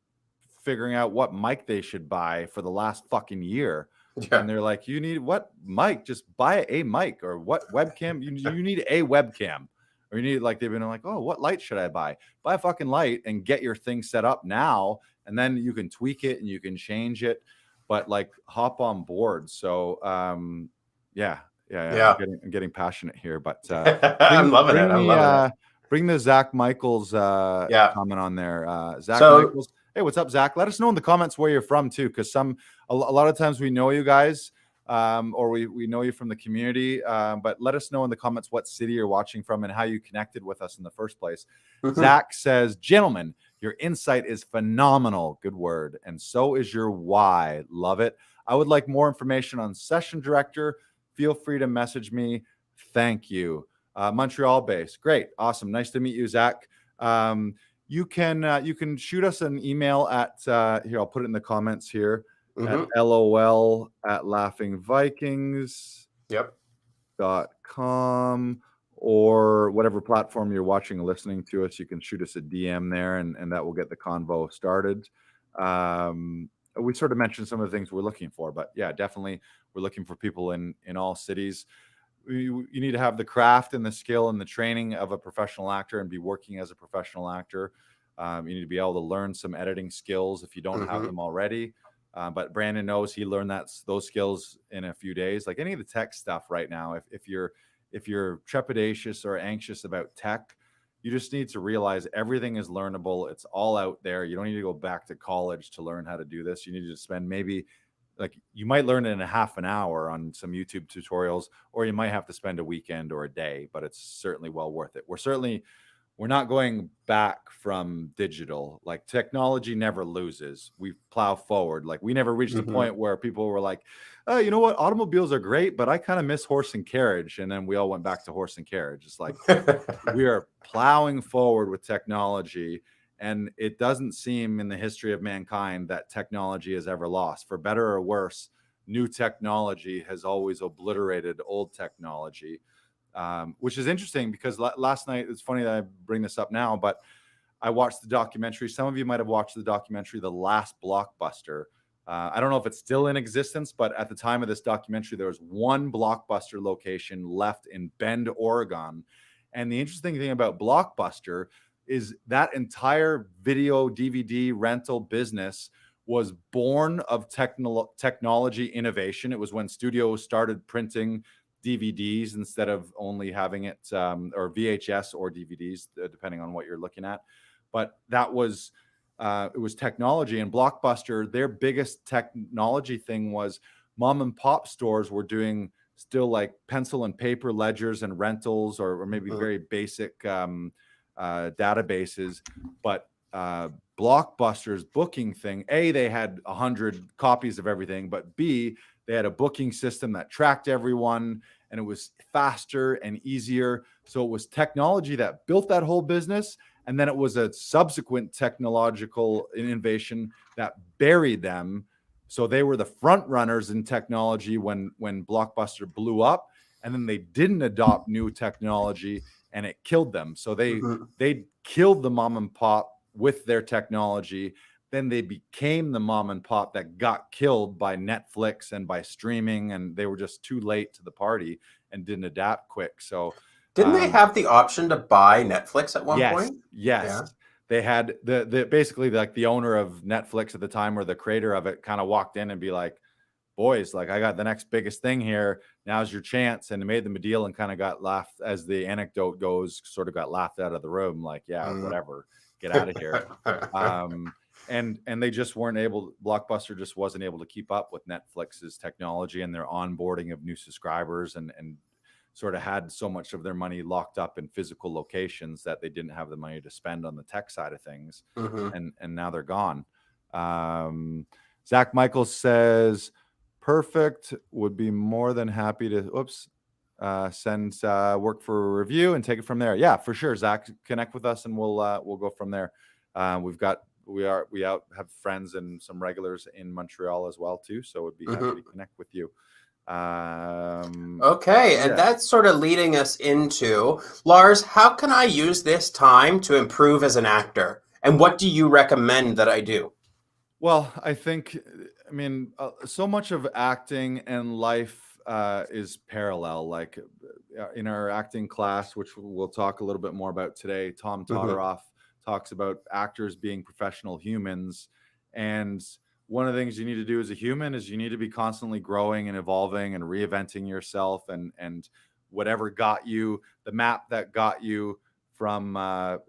figuring out what mic they should buy for the last fucking year. And they're like, you need what mic? Just buy a mic. Or what webcam? You need a webcam. Or you need, like, they've been like, oh, what light should I buy? Buy a fucking light and get your thing set up now. And then you can tweak it and you can change it. But like hop on board. So yeah. I'm getting passionate here. But I'm loving it. Bring the Zach Michaels comment on there. Zach Michaels. Hey, what's up, Zach? Let us know in the comments where you're from too, because a lot of times we know you guys, or we know you from the community. But let us know in the comments what city you're watching from and how you connected with us in the first place. Zach says, gentlemen, your insight is phenomenal. Good word. And so is your why. Love it. I would like more information on session director. Feel free to message me. Thank you. Montreal based. Great. Awesome. Nice to meet you, Zach. You can shoot us an email at here. I'll put it in the comments here at lol@laughingvikings.com or whatever platform you're watching or listening to us. You can shoot us a DM there, and that will get the convo started. We sort of mentioned some of the things we're looking for, but yeah, definitely we're looking for people in all cities. You need to have the craft and the skill and the training of a professional actor and be working as a professional actor. You need to be able to learn some editing skills if you don't have them already. But Brandon knows he learned those skills in a few days. Like any of the tech stuff right now, if you're trepidatious or anxious about tech, you just need to realize everything is learnable. It's all out there. You don't need to go back to college to learn how to do this. You need to spend maybe, like, you might learn it in a half an hour on some YouTube tutorials, or you might have to spend a weekend or a day, but it's certainly well worth it. We're not going back from digital. Like, technology never loses. We plow forward. Like, we never reached the point where people were like, oh, you know what? Automobiles are great, but I kind of miss horse and carriage. And then we all went back to horse and carriage. It's like, we are plowing forward with technology. And it doesn't seem in the history of mankind that technology has ever lost. For better or worse, new technology has always obliterated old technology, which is interesting because last night, it's funny that I bring this up now, but I watched the documentary. Some of you might have watched the documentary, The Last Blockbuster. I don't know if it's still in existence, but at the time of this documentary, there was one Blockbuster location left in Bend, Oregon. And the interesting thing about Blockbuster is that entire video DVD rental business was born of technology innovation. It was when studios started printing DVDs instead of only having it or VHS or DVDs, depending on what you're looking at. But that was it was technology. And Blockbuster, their biggest technology thing was mom and pop stores were doing still like pencil and paper ledgers and rentals, or maybe very basic databases. But Blockbuster's booking thing, A, they had 100 copies of everything, but B, They had a booking system that tracked everyone, and it was faster and easier. So it was technology that built that whole business. And then it was a subsequent technological innovation that buried them. So they were the front runners in technology when Blockbuster blew up, and then they didn't adopt new technology and it killed them. So they killed the mom and pop with their technology. Then they became the mom and pop that got killed by Netflix and by streaming, and they were just too late to the party and didn't adapt quick. So didn't they have the option to buy Netflix at one point? Yes. Yeah. They had the basically like the owner of Netflix at the time, or the creator of it, kind of walked in and be like, boys, like, I got the next biggest thing here. Now's your chance. And they made them a deal and kind of got laughed, as the anecdote goes, sort of got laughed out of the room. Like, yeah, whatever, get out of here. And they just weren't able, Blockbuster just wasn't able to keep up with Netflix's technology and their onboarding of new subscribers, and sort of had so much of their money locked up in physical locations that they didn't have the money to spend on the tech side of things. And now they're gone. Zach Michaels says, perfect, would be more than happy to send work for a review and take it from there. Yeah, for sure, Zach, connect with us and we'll go from there. We have friends and some regulars in Montreal as well too, so would be happy to connect with you. Okay, and that's sort of leading us into, Lars, how can I use this time to improve as an actor, and what do you recommend that I do? Well, I think, I mean, so much of acting and life is parallel. Like in our acting class, which we'll talk a little bit more about today, Tom Todoroff talks about actors being professional humans. And one of the things you need to do as a human is you need to be constantly growing and evolving and reinventing yourself. And whatever got you, the map that got you from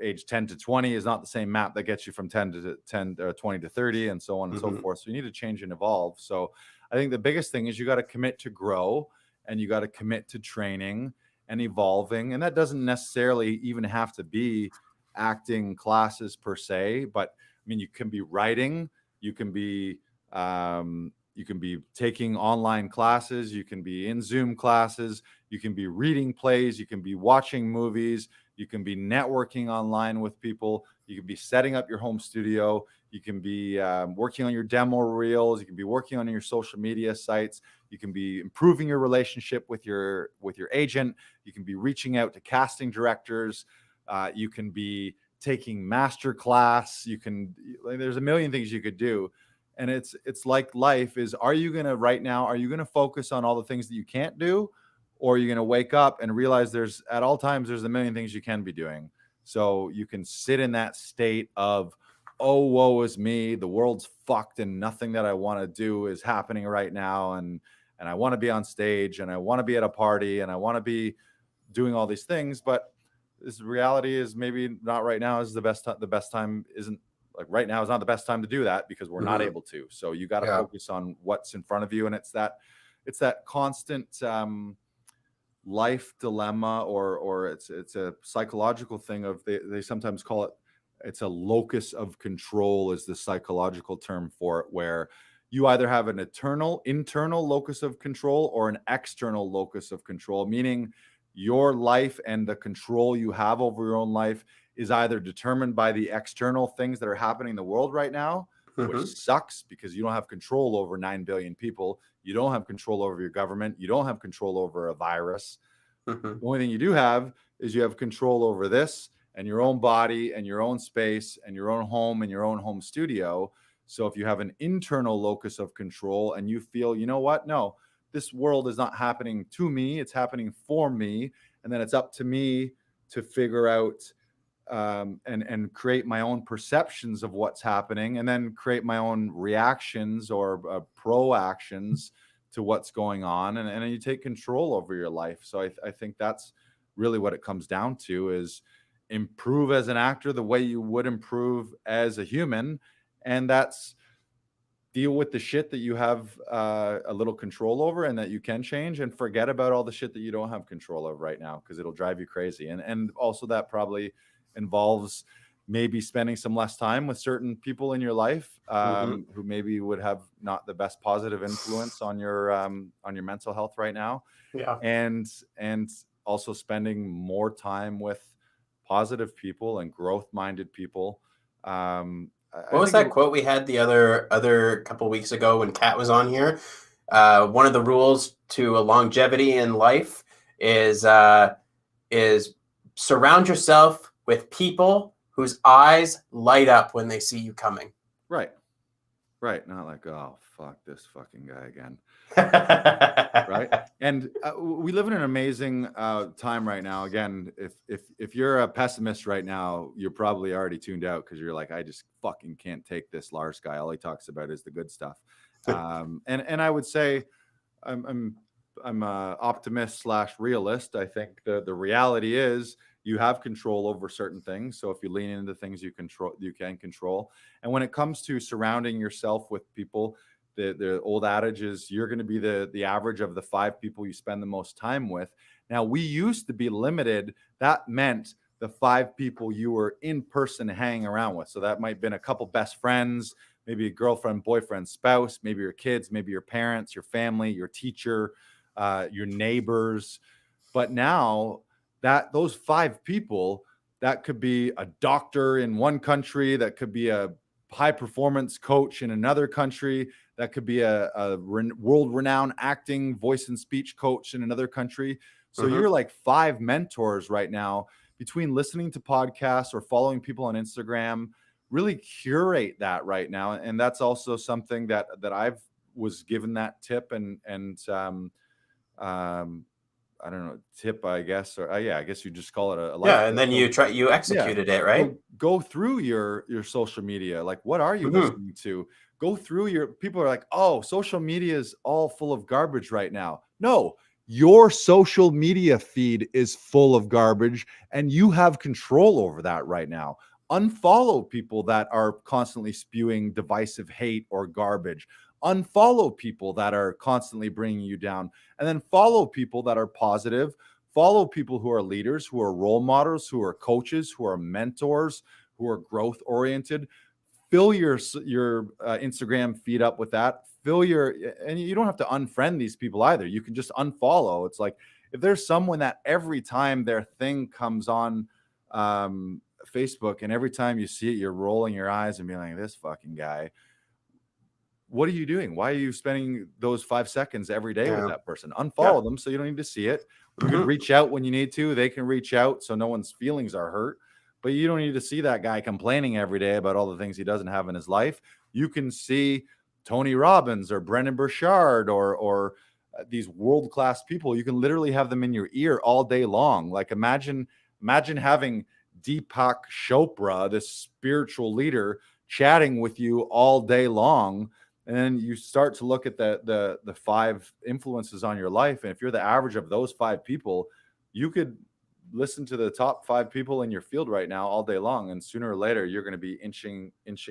age 10 to 20 is not the same map that gets you from 10 to 20 to 30, and so on and so forth. So you need to change and evolve. So I think the biggest thing is you got to commit to grow, and you got to commit to training and evolving. And that doesn't necessarily even have to be acting classes per se, but I mean, you can be writing, you can be taking online classes, you can be in Zoom classes, you can be reading plays, you can be watching movies, you can be networking online with people, you can be setting up your home studio, you can be working on your demo reels, you can be working on your social media sites, you can be improving your relationship with your agent, you can be reaching out to casting directors, you can be taking master class, there's a million things you could do. And it's like life is, are you going to focus on all the things that you can't do? Or are you going to wake up and realize at all times, there's a million things you can be doing. So you can sit in that state of, oh, woe is me, the world's fucked and nothing that I want to do is happening right now. And I want to be on stage, and I want to be at a party, and I want to be doing all these things. But this reality is maybe not right now is the best time isn't, like, right now is not the best time to do that, because we're not able to. So you got to focus on what's in front of you. And it's that constant life dilemma, or it's a psychological thing of, they sometimes call it, it's a locus of control is the psychological term for it, where you either have an internal locus of control or an external locus of control, meaning your life and the control you have over your own life is either determined by the external things that are happening in the world right now, which sucks because you don't have control over 9 billion people. You don't have control over your government. You don't have control over a virus. The only thing you do have is you have control over this and your own body and your own space and your own home and your own home studio. So if you have an internal locus of control and you feel, you know what? No, this world is not happening to me. It's happening for me. And then it's up to me to figure out and create my own perceptions of what's happening, and then create my own reactions or pro actions to what's going on. And you take control over your life. So I think that's really what it comes down to, is improve as an actor the way you would improve as a human. And that's deal with the shit that you have a little control over and that you can change, and forget about all the shit that you don't have control of right now, because it'll drive you crazy. And also that probably involves maybe spending some less time with certain people in your life Mhm. who maybe would have not the best positive influence on your mental health right now, Yeah. and also spending more time with positive people and growth-minded people. What I was think that quote we had the other couple weeks ago when Kat was on here? One of the rules to a longevity in life is surround yourself with people whose eyes light up when they see you coming. right, not like, oh fuck this fucking guy again. Right. And we live in an amazing time right now. Again, if you're a pessimist right now, you're probably already tuned out because you're like, I just fucking can't take this Lars guy. All he talks about is the good stuff. And I would say I'm a optimist / realist. I think the reality is you have control over certain things. So if you lean into things you can control. And when it comes to surrounding yourself with people, the old adage is you're going to be the average of the 5 people you spend the most time with. Now, we used to be limited. That meant the 5 people you were in person hanging around with. So that might have been a couple best friends, maybe a girlfriend, boyfriend, spouse, maybe your kids, maybe your parents, your family, your teacher, your neighbors. But now that those 5 people, that could be a doctor in one country, that could be a high performance coach in another country, that could be a world renowned acting voice and speech coach in another country. So Mhm. you're like 5 mentors right now between listening to podcasts or following people on Instagram. Really curate that right now. And that's also something that I've was given that tip I don't know, tip, I guess, or yeah, I guess you just call it a life Yeah, and tip. then So you yeah. executed it, right? So go through your social media. Like, what are you Mhm. listening to? Go through your people are like, oh, social media is all full of garbage right now. No, your social media feed is full of garbage and you have control over that right now. Unfollow people that are constantly spewing divisive hate or garbage. Unfollow people that are constantly bringing you down, and then follow people that are positive. Follow people who are leaders, who are role models, who are coaches, who are mentors, who are growth oriented. Fill your Instagram feed up with that. And you don't have to unfriend these people either. You can just unfollow. It's like if there's someone that every time their thing comes on Facebook and every time you see it, you're rolling your eyes and being like, this fucking guy. What are you doing? Why are you spending those 5 seconds every day with Yeah. that person? Yeah. Unfollow them so you don't need to see it. You could Mhm. reach out when you need to. They can reach out so no one's feelings are hurt. But you don't need to see that guy complaining every day about all the things he doesn't have in his life. You can see Tony Robbins or Brendan Burchard or these world-class people. You can literally have them in your ear all day long. Like imagine having Deepak Chopra, this spiritual leader, chatting with you all day long. And then you start to look at the 5 influences on your life, and if you're the average of those 5 people, you could listen to the top 5 people in your field right now all day long, and sooner or later you're going to be inching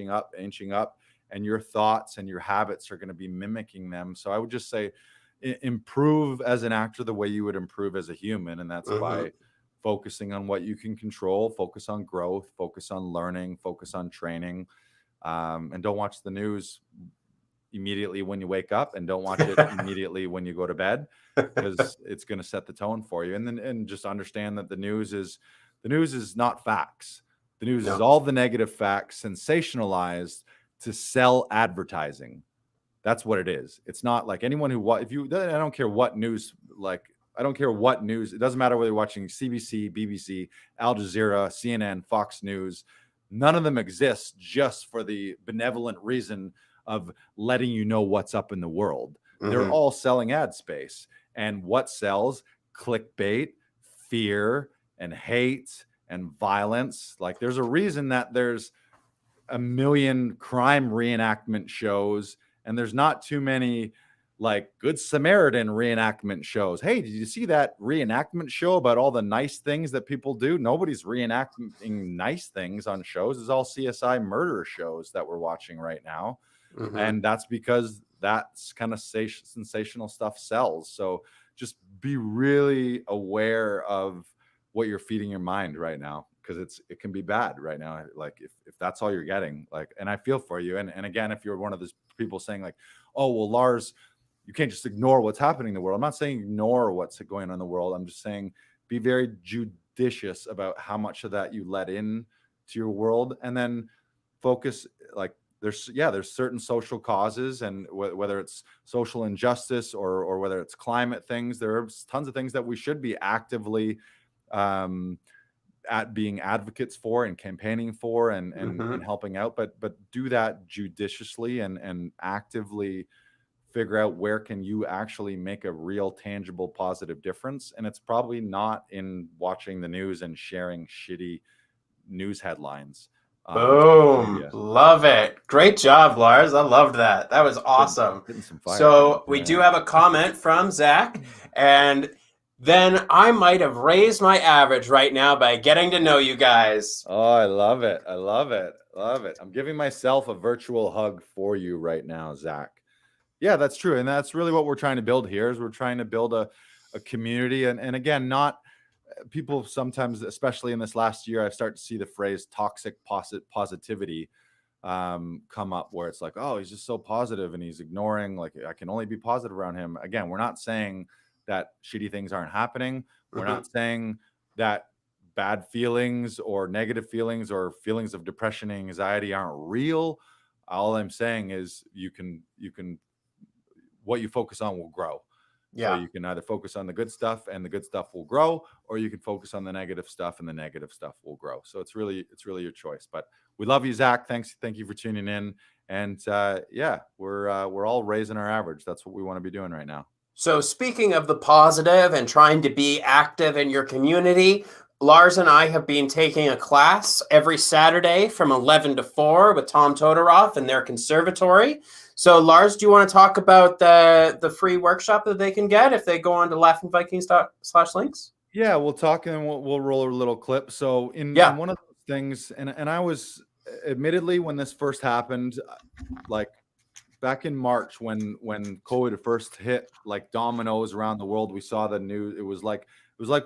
up, and your thoughts and your habits are going to be mimicking them. So I would just say improve as an actor the way you would improve as a human, and that's Mhm. by focusing on what you can control, focus on growth, focus on learning, focus on training, and don't watch the news immediately when you wake up, and don't watch it immediately when you go to bed, because it's going to set the tone for you. And just understand that the news is not facts. The news is No. all the negative facts sensationalized to sell advertising. That's what it is. It's not like anyone who if you I don't care what news, like I don't care what news. It doesn't matter whether you're watching CBC, BBC, Al Jazeera, CNN, Fox News. None of them exist just for the benevolent reason of letting you know what's up in the world. They're Mhm. all selling ad space. And what sells? Clickbait, fear, and hate and violence. Like there's a reason that there's a million crime reenactment shows and there's not too many like Good Samaritan reenactment shows. Hey, did you see that reenactment show about all the nice things that people do? Nobody's reenacting nice things on shows. It's all CSI murder shows that we're watching right now. Mhm. And that's because that's kind of sensational stuff sells. So just be really aware of what you're feeding your mind right now, because it can be bad right now. Like if that's all you're getting, like, and I feel for you. And again, if you're one of those people saying like, oh well, Lars, you can't just ignore what's happening in the world. I'm not saying ignore what's going on in the world. I'm just saying be very judicious about how much of that you let in to your world, and then focus. Like there's certain social causes, and whether it's social injustice or whether it's climate things, there are tons of things that we should be actively at being advocates for and campaigning for and helping out, but do that judiciously and actively figure out where can you actually make a real tangible positive difference. And it's probably not in watching the news and sharing shitty news headlines. Boom. Love it. Great job, Lars. I loved that. That was awesome. Getting some fire. So we do have a comment from Zach, and then I might have raised my average right now by getting to know you guys. Oh, I love it. I love it. Love it. I'm giving myself a virtual hug for you right now, Zach. Yeah, that's true. And that's really what we're trying to build here is we're trying to build a community. And again, not people sometimes, especially in this last year, I've started to see the phrase toxic positivity come up, where it's like, oh, he's just so positive and he's ignoring, like, I can only be positive around him. Again, we're not saying that shitty things aren't happening. We're not saying that bad feelings or negative feelings or feelings of depression and anxiety aren't real. All I'm saying is you can what you focus on will grow. Yeah. So you can either focus on the good stuff and the good stuff will grow, or you can focus on the negative stuff and the negative stuff will grow. So it's really your choice. But we love you, Zach. Thank you for tuning in. And yeah, we're all raising our average. That's what we want to be doing right now. So speaking of the positive and trying to be active in your community, Lars and I have been taking a class every Saturday from 11 to 4 with Tom Todoroff in their conservatory. So Lars, do you want to talk about the free workshop that they can get if they go on to laughingvikings.com/links? Yeah, we'll talk and we'll roll a little clip. So in one of those things, and I was admittedly, when this first happened, like back in March when COVID first hit like dominoes around the world, we saw the news. It was like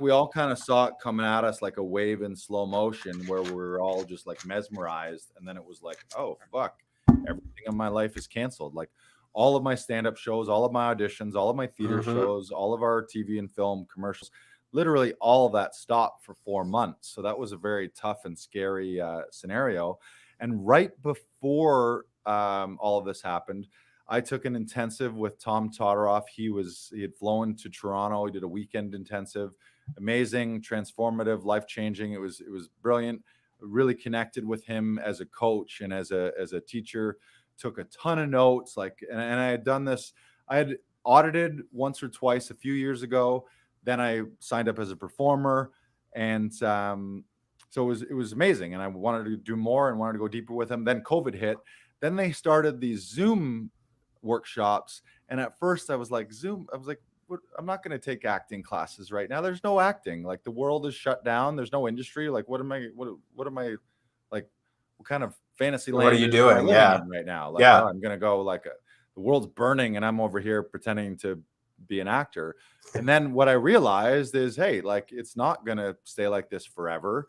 we all kind of saw it coming at us like a wave in slow motion, where we were all just like mesmerized. And then it was like, oh fuck, everything in my life is canceled. Like all of my stand-up shows, all of my auditions, all of my theater shows, all of our TV and film commercials, literally all of that stopped for 4 months. So that was a very tough and scary scenario. And right before all of this happened, I took an intensive with Tom Todoroff. He had flown to Toronto. He did a weekend intensive, amazing, transformative, life-changing. It was brilliant. Really connected with him as a coach and as a teacher. Took a ton of notes. And I had done this. I had audited once or twice a few years ago. Then I signed up as a performer, and so it was amazing. And I wanted to do more and wanted to go deeper with him. Then COVID hit. Then they started these Zoom workshops. And at first I was like, Zoom, I was like, I'm not going to take acting classes right now. There's no acting. Like the world is shut down. There's no industry. Like, what am I like? What kind of fantasy land? What are you doing? Yeah. Right now. Like, oh, I'm going to go the world's burning and I'm over here pretending to be an actor. And then what I realized is, hey, like, it's not going to stay like this forever.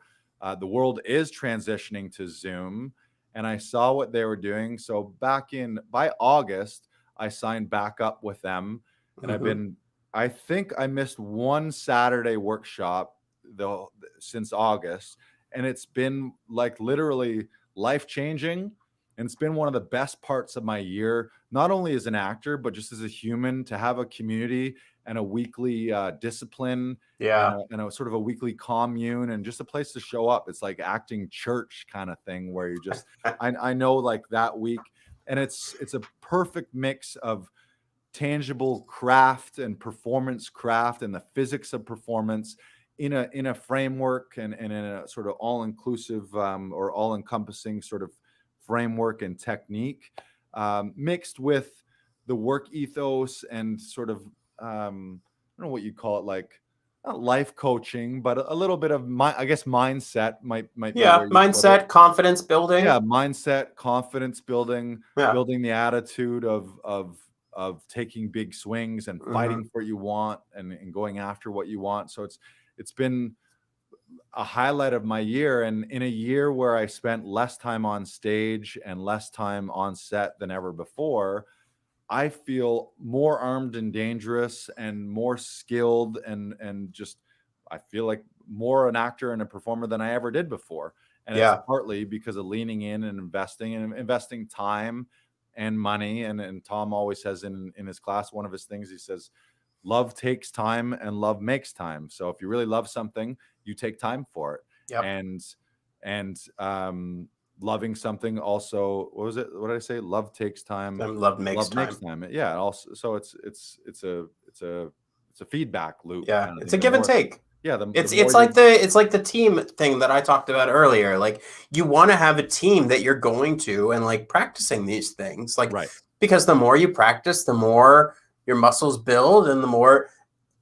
The world is transitioning to Zoom. And I saw what they were doing. So by August, I signed back up with them. And I think I missed one Saturday workshop since August. And it's been like literally life-changing. And it's been one of the best parts of my year, not only as an actor, but just as a human, to have a community and a weekly discipline, and a sort of a weekly commune, and just a place to show up. It's like acting church kind of thing, where you just, I know, like that week, and it's a perfect mix of tangible craft and performance craft and the physics of performance in a framework and in a sort of all-inclusive or all-encompassing sort of framework and technique, mixed with the work ethos and sort of I don't know what you call it, like not life coaching, but a little bit of mindset might be mindset, confidence building. Mindset, confidence building, building the attitude of taking big swings and fighting for what you want and going after what you want. So it's been a highlight of my year. And in a year where I spent less time on stage and less time on set than ever before, I feel more armed and dangerous and more skilled, and just I feel like more an actor and a performer than I ever did before. And it's Yeah. partly because of leaning in and investing time and money. And Tom always says in his class, one of his things, he says, love takes time and love makes time. So if you really love something, you take time for it. Yep. And loving something also, what was it? What did I say? Love takes time. Love makes Makes time. Yeah. Also, so it's a feedback loop. Yeah, kind of it's thing. a give and take. Yeah, It's like the team thing that I talked about earlier. Like, you want to have a team that you're going to and like practicing these things, like, right. because the more you practice, the more your muscles build, and the more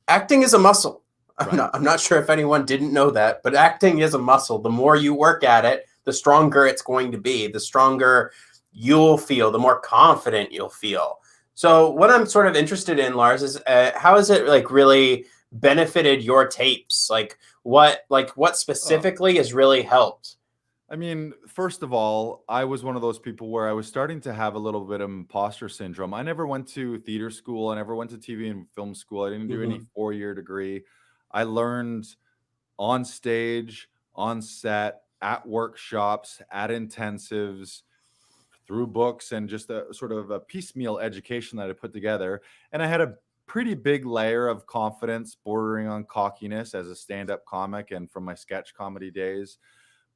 acting is a muscle. I'm not sure if anyone didn't know that, but acting is a muscle. The more you work at it, the stronger it's going to be. The stronger you'll feel, the more confident you'll feel. So what I'm sort of interested in, Lars, is how has it like really benefited your tapes? Like what specifically has really helped? I mean, first of all, I was one of those people where I was starting to have a little bit of imposter syndrome. I never went to theater school. I never went to TV and film school. I didn't do any 4-year degree. I learned on stage, on set, at workshops, at intensives, through books, and just a sort of a piecemeal education that I put together. And I had a pretty big layer of confidence bordering on cockiness as a stand-up comic and from my sketch comedy days.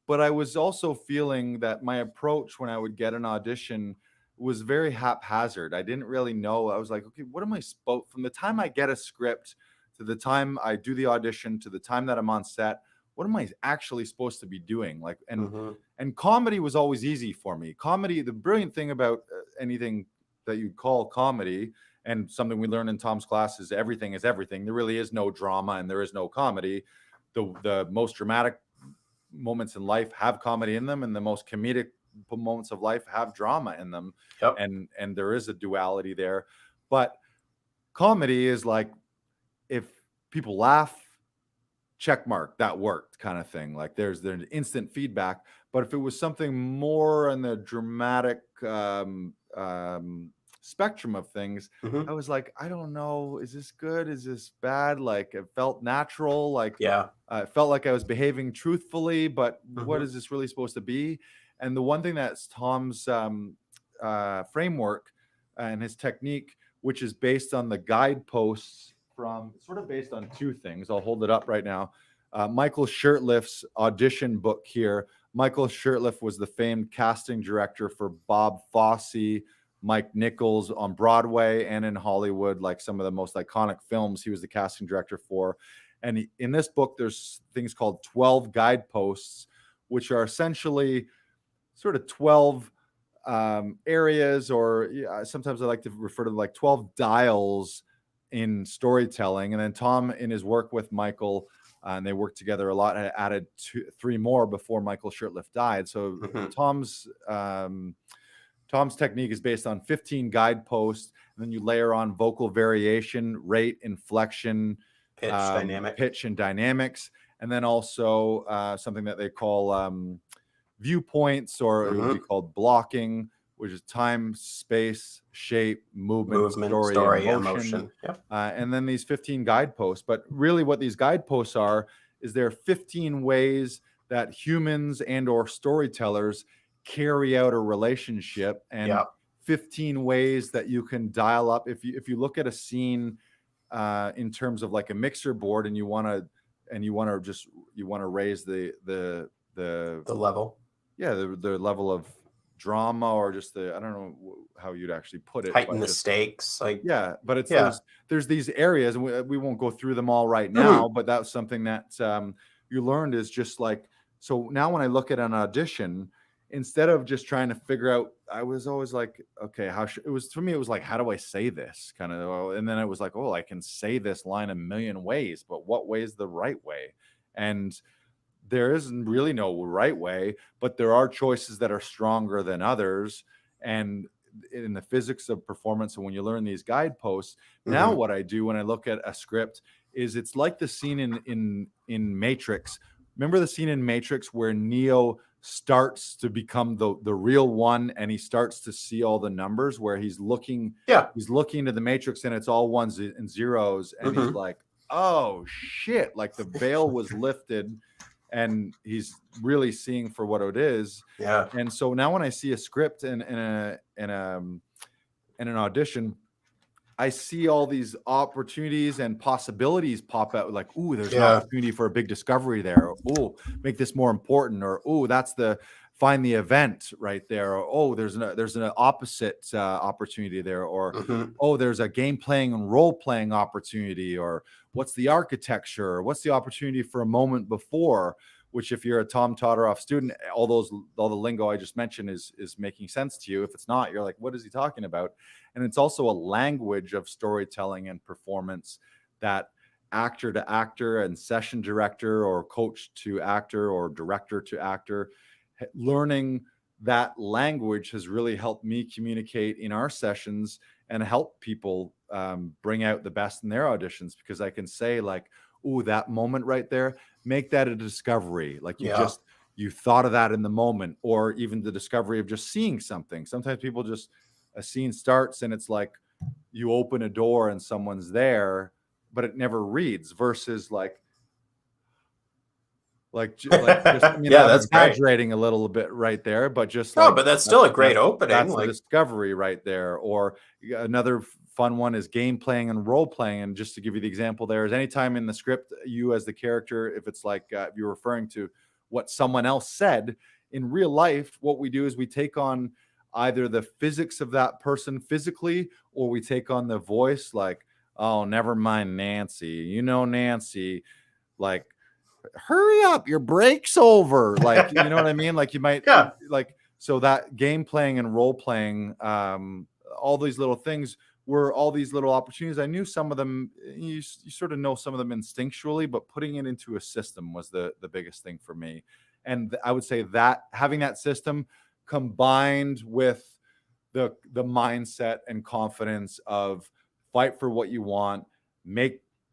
But I was also feeling that my approach when I would get an audition was very haphazard. I didn't really know. I was like, okay, what am I supposed, from the time I get a script to the time I do the audition to the time that I'm on set, what am I actually supposed to be doing? Like, and comedy was always easy for me. Comedy, the brilliant thing about anything that you call comedy, and something we learn in Tom's class, is everything is everything. There really is no drama and there is no comedy. The most dramatic moments in life have comedy in them, and the most comedic moments of life have drama in them. Yep. And there is a duality there. But comedy is like, if people laugh, check mark, that worked, kind of thing. Like there's instant feedback. But if it was something more on the dramatic spectrum of things, I was like, I don't know, is this good, is this bad? Like, it felt natural, like, it felt like I was behaving truthfully, but what is this really supposed to be? And the one thing that's Tom's framework and his technique, which is based on the guideposts from, sort of based on two things. I'll hold it up right now. Michael Shirtliff's audition book here. Michael Shirtliff was the famed casting director for Bob Fosse, Mike Nichols on Broadway and in Hollywood, like some of the most iconic films he was the casting director for. And in this book, there's things called 12 guideposts, which are essentially sort of 12 areas, or sometimes I like to refer to like 12 dials in storytelling. And then Tom, in his work with Michael, and they worked together a lot, had added 3 more before Michael Shirtliff died. So Tom's technique is based on 15 guideposts, and then you layer on vocal variation, rate, inflection, pitch and dynamics, and then also something that they call viewpoints, or it would be called blocking, which is time, space, shape, movement, story, emotion. Yep. And then these 15 guideposts. But really what these guideposts are is there are 15 ways that humans and or storytellers carry out a relationship, and 15 ways that you can dial up. If you look at a scene in terms of like a mixer board, and you want to raise the level. Yeah, the level of drama, or just I don't know how you'd actually put it. Heighten the stakes. Like, but it's there's these areas, and we won't go through them all right now, but that's something that you learned, is just like, so now when I look at an audition, instead of just trying to figure out, I was always like, okay, it was, for me, it was like, how do I say this kind of, and then it was like, oh, I can say this line a million ways, but what way is the right way? And there isn't really no right way, but there are choices that are stronger than others. And in the physics of performance, and when you learn these guideposts, now what I do when I look at a script is, it's like the scene in Matrix remember the scene in Matrix where Neo starts to become the real one, and he starts to see all the numbers, where he's looking to the Matrix and it's all ones and zeros, and he's like, oh shit, like the veil was lifted and he's really seeing for what it is. Yeah. And so now when I see a script in an audition, I see all these opportunities and possibilities pop out, like, ooh, there's an opportunity for a big discovery there. Ooh, make this more important. Or, ooh, that's find the event right there. Or, oh, there's an opposite opportunity there. Or, oh, there's a game playing and role playing opportunity. Or what's the architecture? Or what's the opportunity for a moment before? Which, if you're a Tom Todoroff student, all the lingo I just mentioned is making sense to you. If it's not, you're like, what is he talking about? And it's also a language of storytelling and performance that actor to actor and session director or coach to actor or director to actor, learning that language has really helped me communicate in our sessions and help people bring out the best in their auditions, because I can say, like, ooh, that moment right there, make that a discovery. Like you thought of that in the moment, or even the discovery of just seeing something. Sometimes people just, a scene starts and it's like you open a door and someone's there, but it never reads, versus just, I mean, I'm that's exaggerating a little bit right there, but just but that's still a great opening. That's a discovery right there. Or another fun one is game playing and role playing. And just to give you the example, there is anytime in the script, you as the character, if it's like you're referring to what someone else said in real life, what we do is we take on either the physics of that person physically, or we take on the voice, like, oh, never mind, Nancy, Nancy, like, hurry up, your break's over. Like, you know what I mean? Like, you might, like, so that game playing and role playing, all these little things were all these little opportunities. I knew some of them, you sort of know some of them instinctually, but putting it into a system was the biggest thing for me. And I would say that having that system combined with the mindset and confidence of fight for what you want,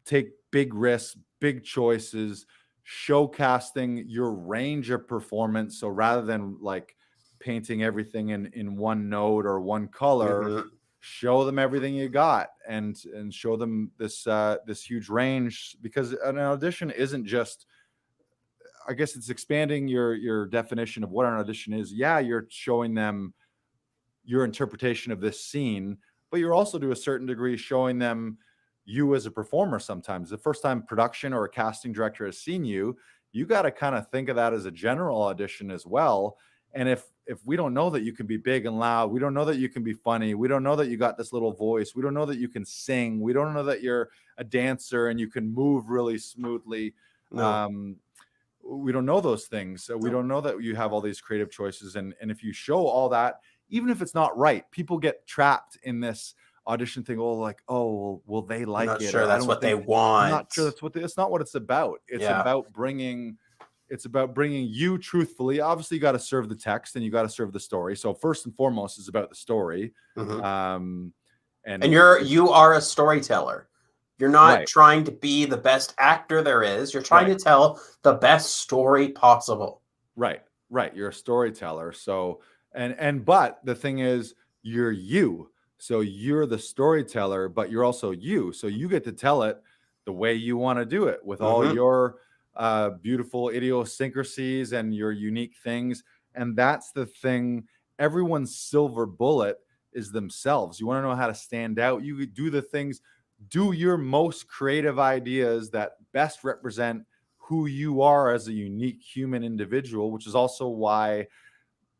take big risks, big choices, showcasing your range of performance. So rather than like painting everything in one note or one color, show them everything you got and show them this huge range, because an audition isn't just, I guess it's expanding your definition of what an audition is. Yeah, you're showing them your interpretation of this scene, but you're also to a certain degree showing them you as a performer. Sometimes the first time production or a casting director has seen you, you got to kind of think of that as a general audition as well. And if we don't know that you can be big and loud, we don't know that you can be funny, we don't know that you got this little voice, we don't know that you can sing, we don't know that you're a dancer and you can move really smoothly. We don't know those things. So we don't know that you have all these creative choices. And if you show all that, even if it's not right, people get trapped in this audition thing. Oh, like, oh, will they like I'm not it? sure that's what they want. I'm not sure that's what it's not what it's about. It's about bringing you truthfully. Obviously, you got to serve the text and you got to serve the story. So first and foremost is about the story. And you are a storyteller. You're not trying to be the best actor there is. You're trying to tell the best story possible. Right. You're a storyteller. So, but the thing is, you're you. So you're the storyteller, but you're also you. So you get to tell it the way you want to do it, with all your beautiful idiosyncrasies and your unique things. And that's the thing. Everyone's silver bullet is themselves. You want to know how to stand out. You do the things. Do your most creative ideas that best represent who you are as a unique human individual, which is also why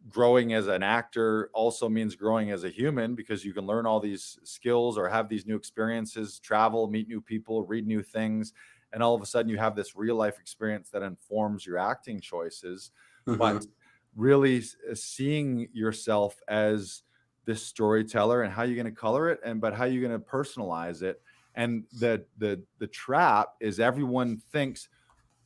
growing as an actor also means growing as a human, because you can learn all these skills or have these new experiences, travel, meet new people, read new things. And all of a sudden you have this real life experience that informs your acting choices. But really seeing yourself as this storyteller and how you're going to color it, but how you're going to personalize it. And the trap is everyone thinks,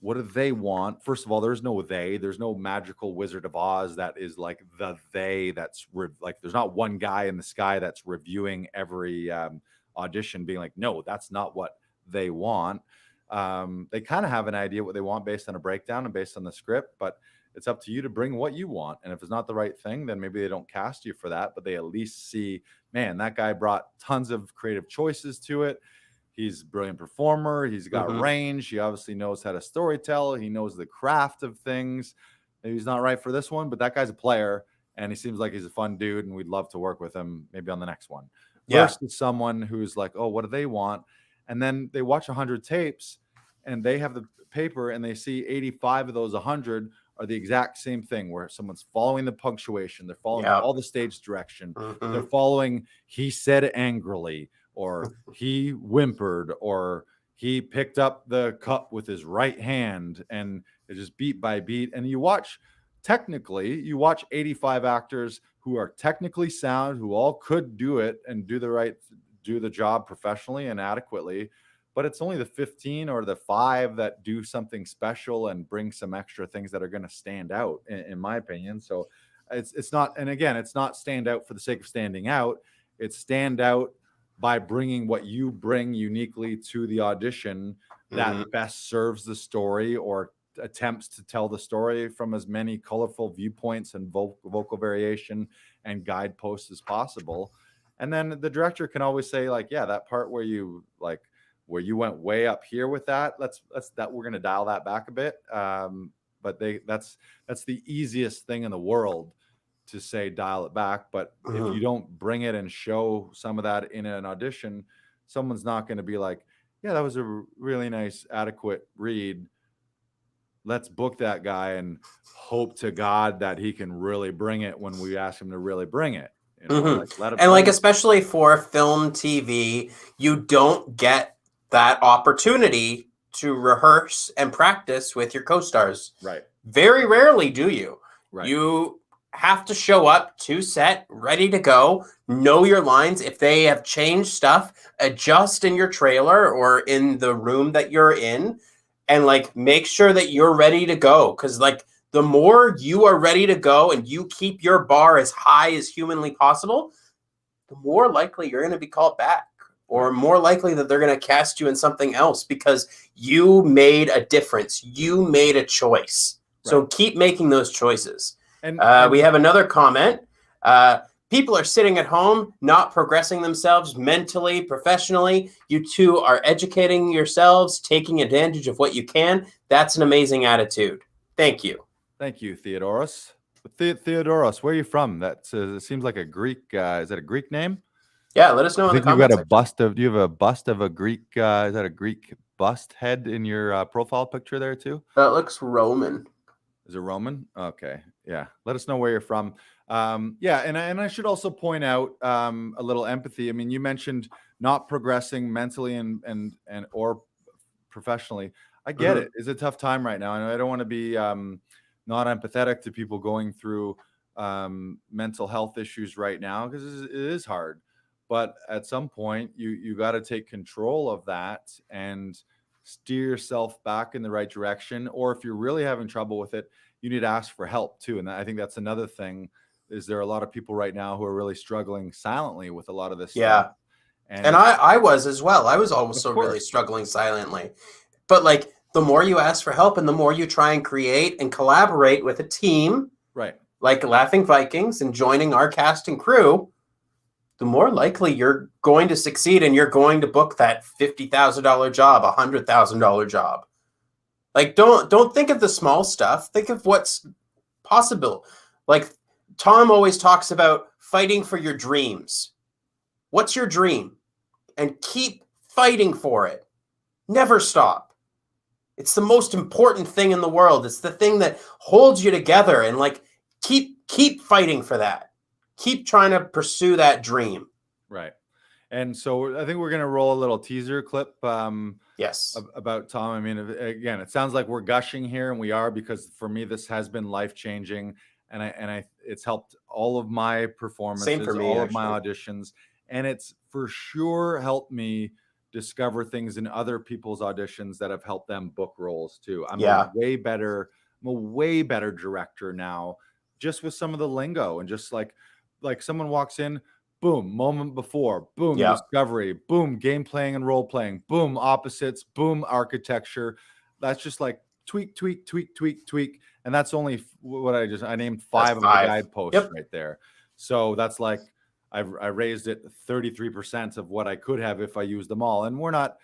what do they want? First of all, there's no magical Wizard of Oz that is like the they. That's like, there's not one guy in the sky that's reviewing every audition being like, no, that's not what they want. They kind of have an idea what they want based on a breakdown and based on the script, but it's up to you to bring what you want. And if it's not the right thing, then maybe they don't cast you for that, but they at least see, man, that guy brought tons of creative choices to it. He's a brilliant performer. He's got range. He obviously knows how to storytell. He knows the craft of things. Maybe he's not right for this one, but that guy's a player and he seems like he's a fun dude and we'd love to work with him maybe on the next one. Versus someone who's like, oh, what do they want? And then they watch 100 tapes and they have the paper and they see 85 of those 100 are the exact same thing, where someone's following the punctuation, they're following all the stage direction, they're following he said angrily, or he whimpered, or he picked up the cup with his right hand, and it's just beat by beat. And you watch 85 actors who are technically sound, who all could do it and do the job professionally and adequately, but it's only the 15 or the 5 that do something special and bring some extra things that are going to stand out, in my opinion. So it's not, and again, it's not stand out for the sake of standing out. It's stand out by bringing what you bring uniquely to the audition that best serves the story or attempts to tell the story from as many colorful viewpoints and vocal variation and guideposts as possible. And then the director can always say, like, yeah, that part where you went way up here with that, let's we're going to dial that back a bit. But that's the easiest thing in the world to say, dial it back. But if you don't bring it and show some of that in an audition, someone's not going to be like, yeah, that was a really nice, adequate read. Let's book that guy and hope to God that he can really bring it when we ask him to really bring it. You know, especially for film, TV, you don't get that opportunity to rehearse and practice with your co-stars. Right. Very rarely do you. Right. You have to show up to set ready to go, know your lines. If they have changed stuff, adjust in your trailer or in the room that you're in, and like make sure that you're ready to go. Because like the more you are ready to go and you keep your bar as high as humanly possible, the more likely you're going to be called back, or more likely that they're going to cast you in something else because you made a difference. You made a choice. Right. So keep making those choices. And we have another comment. People are sitting at home, not progressing themselves mentally, professionally. You two are educating yourselves, taking advantage of what you can. That's an amazing attitude. Thank you. Thank you, Theodoros. Theodoros, where are you from? That seems like a Greek. Is that a Greek name? Yeah, let us know in the comments. Do you have a bust of a Greek? Is that a Greek bust head in your profile picture there too? That looks Roman. Is it Roman? Okay, yeah. Let us know where you're from. Yeah, and I should also point out a little empathy. I mean, you mentioned not progressing mentally and or professionally. I get it. It's a tough time right now. I don't want to be not empathetic to people going through mental health issues right now, because it is hard. But at some point, you got to take control of that and steer yourself back in the right direction. Or if you're really having trouble with it, you need to ask for help too. And I think that's another thing. Is there a lot of people right now who are really struggling silently with a lot of this stuff? And I was as well. I was also really struggling silently. But like, the more you ask for help and the more you try and create and collaborate with a team, right, like Laughing Vikings and joining our cast and crew, the more likely you're going to succeed and you're going to book that $50,000 job, $100,000 job. Like, don't think of the small stuff. Think of what's possible. Like, Tom always talks about fighting for your dreams. What's your dream? And keep fighting for it. Never stop. It's the most important thing in the world. It's the thing that holds you together, and like keep fighting for that. Keep trying to pursue that dream. Right. And so I think we're going to roll a little teaser clip yes, about Tom. I mean, again, it sounds like we're gushing here, and we are, because for me this has been life-changing, and I it's helped all of my performances, same for me, all of my auditions, and it's for sure helped me discover things in other people's auditions that have helped them book roles too. I'm a way better director now, just with some of the lingo, and just like someone walks in, boom, moment before, boom, Yeah. discovery, boom, game playing and role playing, boom, opposites, boom, architecture. That's just like tweak, tweak, tweak, tweak, tweak. And that's only what I named 5 of the guideposts Yep. right there. So that's like, I raised it 33% of what I could have if I used them all. And we're not,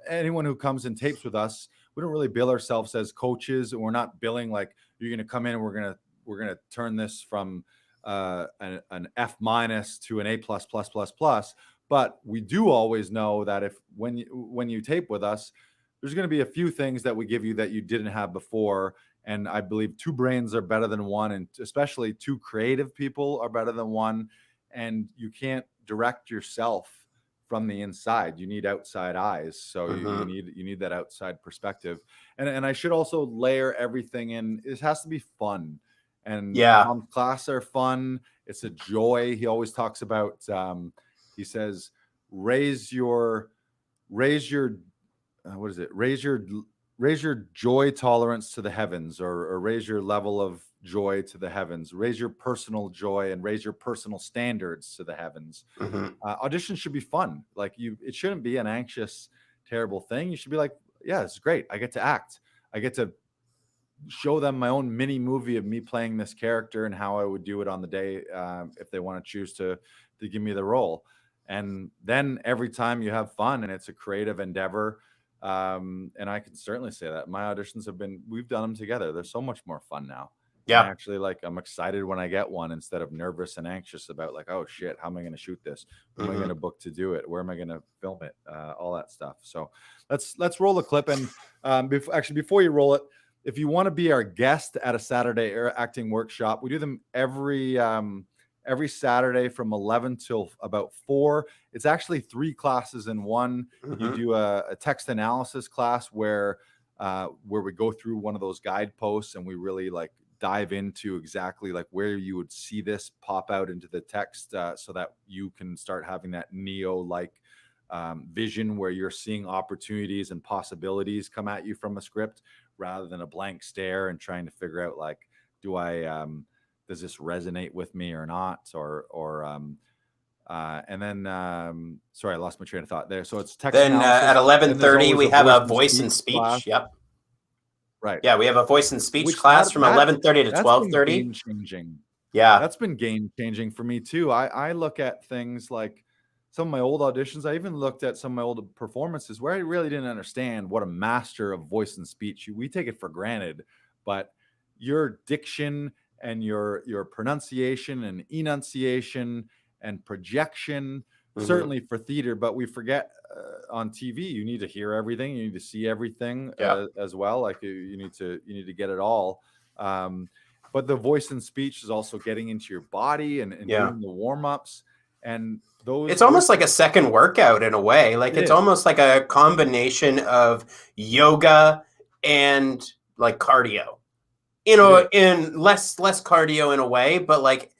anyone who comes and tapes with us, we don't really bill ourselves as coaches. And we're not billing like, you're going to come in and we're going to turn this from an F- to an A++++. But we do always know that when you tape with us, there's going to be a few things that we give you that you didn't have before. And I believe 2 brains are better than 1, and especially 2 creative people are better than 1. And you can't direct yourself from the inside. You need outside eyes. So you need that outside perspective. And I should also layer everything in. It has to be fun. And Tom's class are fun. It's a joy. He always talks about, he says, raise your joy tolerance to the heavens, or raise your level of joy to the heavens, raise your personal joy and raise your personal standards to the heavens. Auditions should be fun. Like it shouldn't be an anxious, terrible thing. You should be like, yeah, it's great. I get to act. I get to show them my own mini movie of me playing this character and how I would do it on the day if they want to choose to give me the role. And then every time you have fun and it's a creative endeavor. And I can certainly say that my auditions we've done them together. They're so much more fun now. Yeah. And actually, I'm excited when I get one instead of nervous and anxious about like, oh shit, how am I going to shoot this? Who am I going to book to do it? Where am I going to film it? All that stuff. So let's roll a clip. And before you roll it, if you want to be our guest at a Saturday acting workshop, we do them every Saturday from 11 till about 4. It's actually 3 classes in one. You do a text analysis class where we go through one of those guideposts and we really dive into exactly where you would see this pop out into the text so that you can start having that Neo-like vision where you're seeing opportunities and possibilities come at you from a script rather than a blank stare and trying to figure out does this resonate with me or not? And then sorry, I lost my train of thought there. So it's text analysis. At 11:30 we have a voice and speech. Class. Yep. Right. Yeah, we have a voice and speech class from 11:30 to 12:30. Game changing. Yeah, that's been game changing for me too. I look at things like some of my old auditions. I even looked at some of my old performances where I really didn't understand what a master of voice and speech. We take it for granted, but your diction and your pronunciation and enunciation and projection, certainly for theater, but we forget on TV, you need to hear everything. You need to see everything as well. You need to get it all. But the voice and speech is also getting into your body and doing the warm-ups. And it's almost like a second workout in a way. It's almost like a combination of yoga and cardio. In less cardio in a way, but like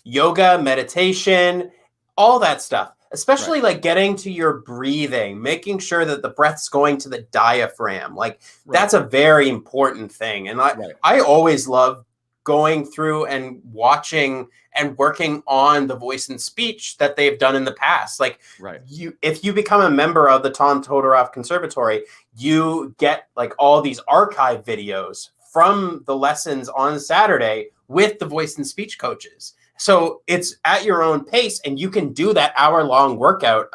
yoga, meditation, all that stuff. Especially getting to your breathing, making sure that the breath's going to the diaphragm. That's a very important thing. And I always love going through and watching and working on the voice and speech that they've done in the past. If you become a member of the Tom Todorov Conservatory, you get all these archive videos from the lessons on Saturday with the voice and speech coaches. So it's at your own pace and you can do that hour-long workout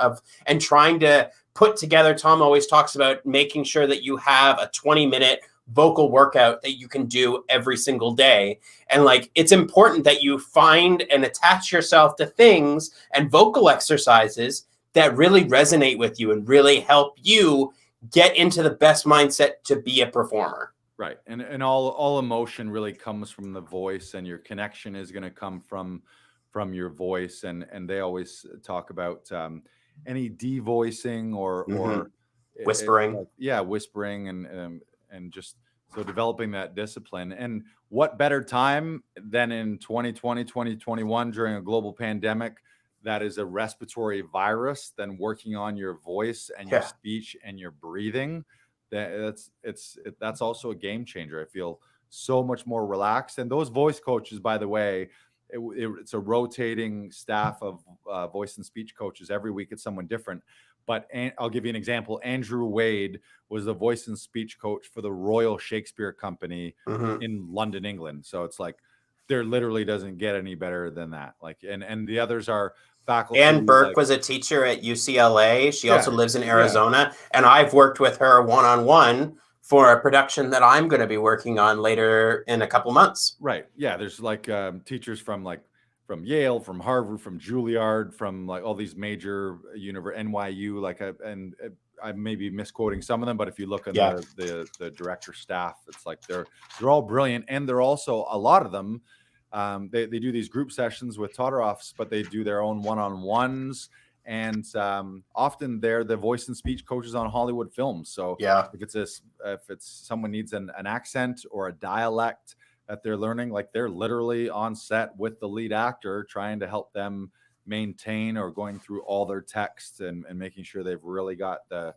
and trying to put together. Tom always talks about making sure that you have a 20-minute vocal workout that you can do every single day. And it's important that you find and attach yourself to things and vocal exercises that really resonate with you and really help you get into the best mindset to be a performer. Right. And all emotion really comes from the voice, and your connection is going to come from your voice. And they always talk about any devoicing or whispering. Whispering and just so developing that discipline. And what better time than in 2020, 2021 during a global pandemic that is a respiratory virus than working on your voice and your speech and your breathing. That's also a game changer. I feel so much more relaxed. And those voice coaches, by the way, it's a rotating staff of voice and speech coaches. Every week it's someone different. But I'll give you an example. Andrew Wade was the voice and speech coach for the Royal Shakespeare Company in London, England. So it's like there literally doesn't get any better than that. Like, and the others are faculty. Ann Burke was a teacher at UCLA. She also lives in Arizona, and I've worked with her one-on-one for a production that I'm going to be working on later in a couple months. Right. Yeah. There's like teachers from Yale, from Harvard, from Juilliard, from like all these major NYU, and I may be misquoting some of them, but if you look at the director staff, it's like they're all brilliant. And they're also, a lot of them, they do these group sessions with Todoroffs, but they do their own one-on-ones. And often they're the voice and speech coaches on Hollywood films. So if someone needs an accent or a dialect that they're learning, like they're literally on set with the lead actor trying to help them maintain or going through all their text and making sure they've really got the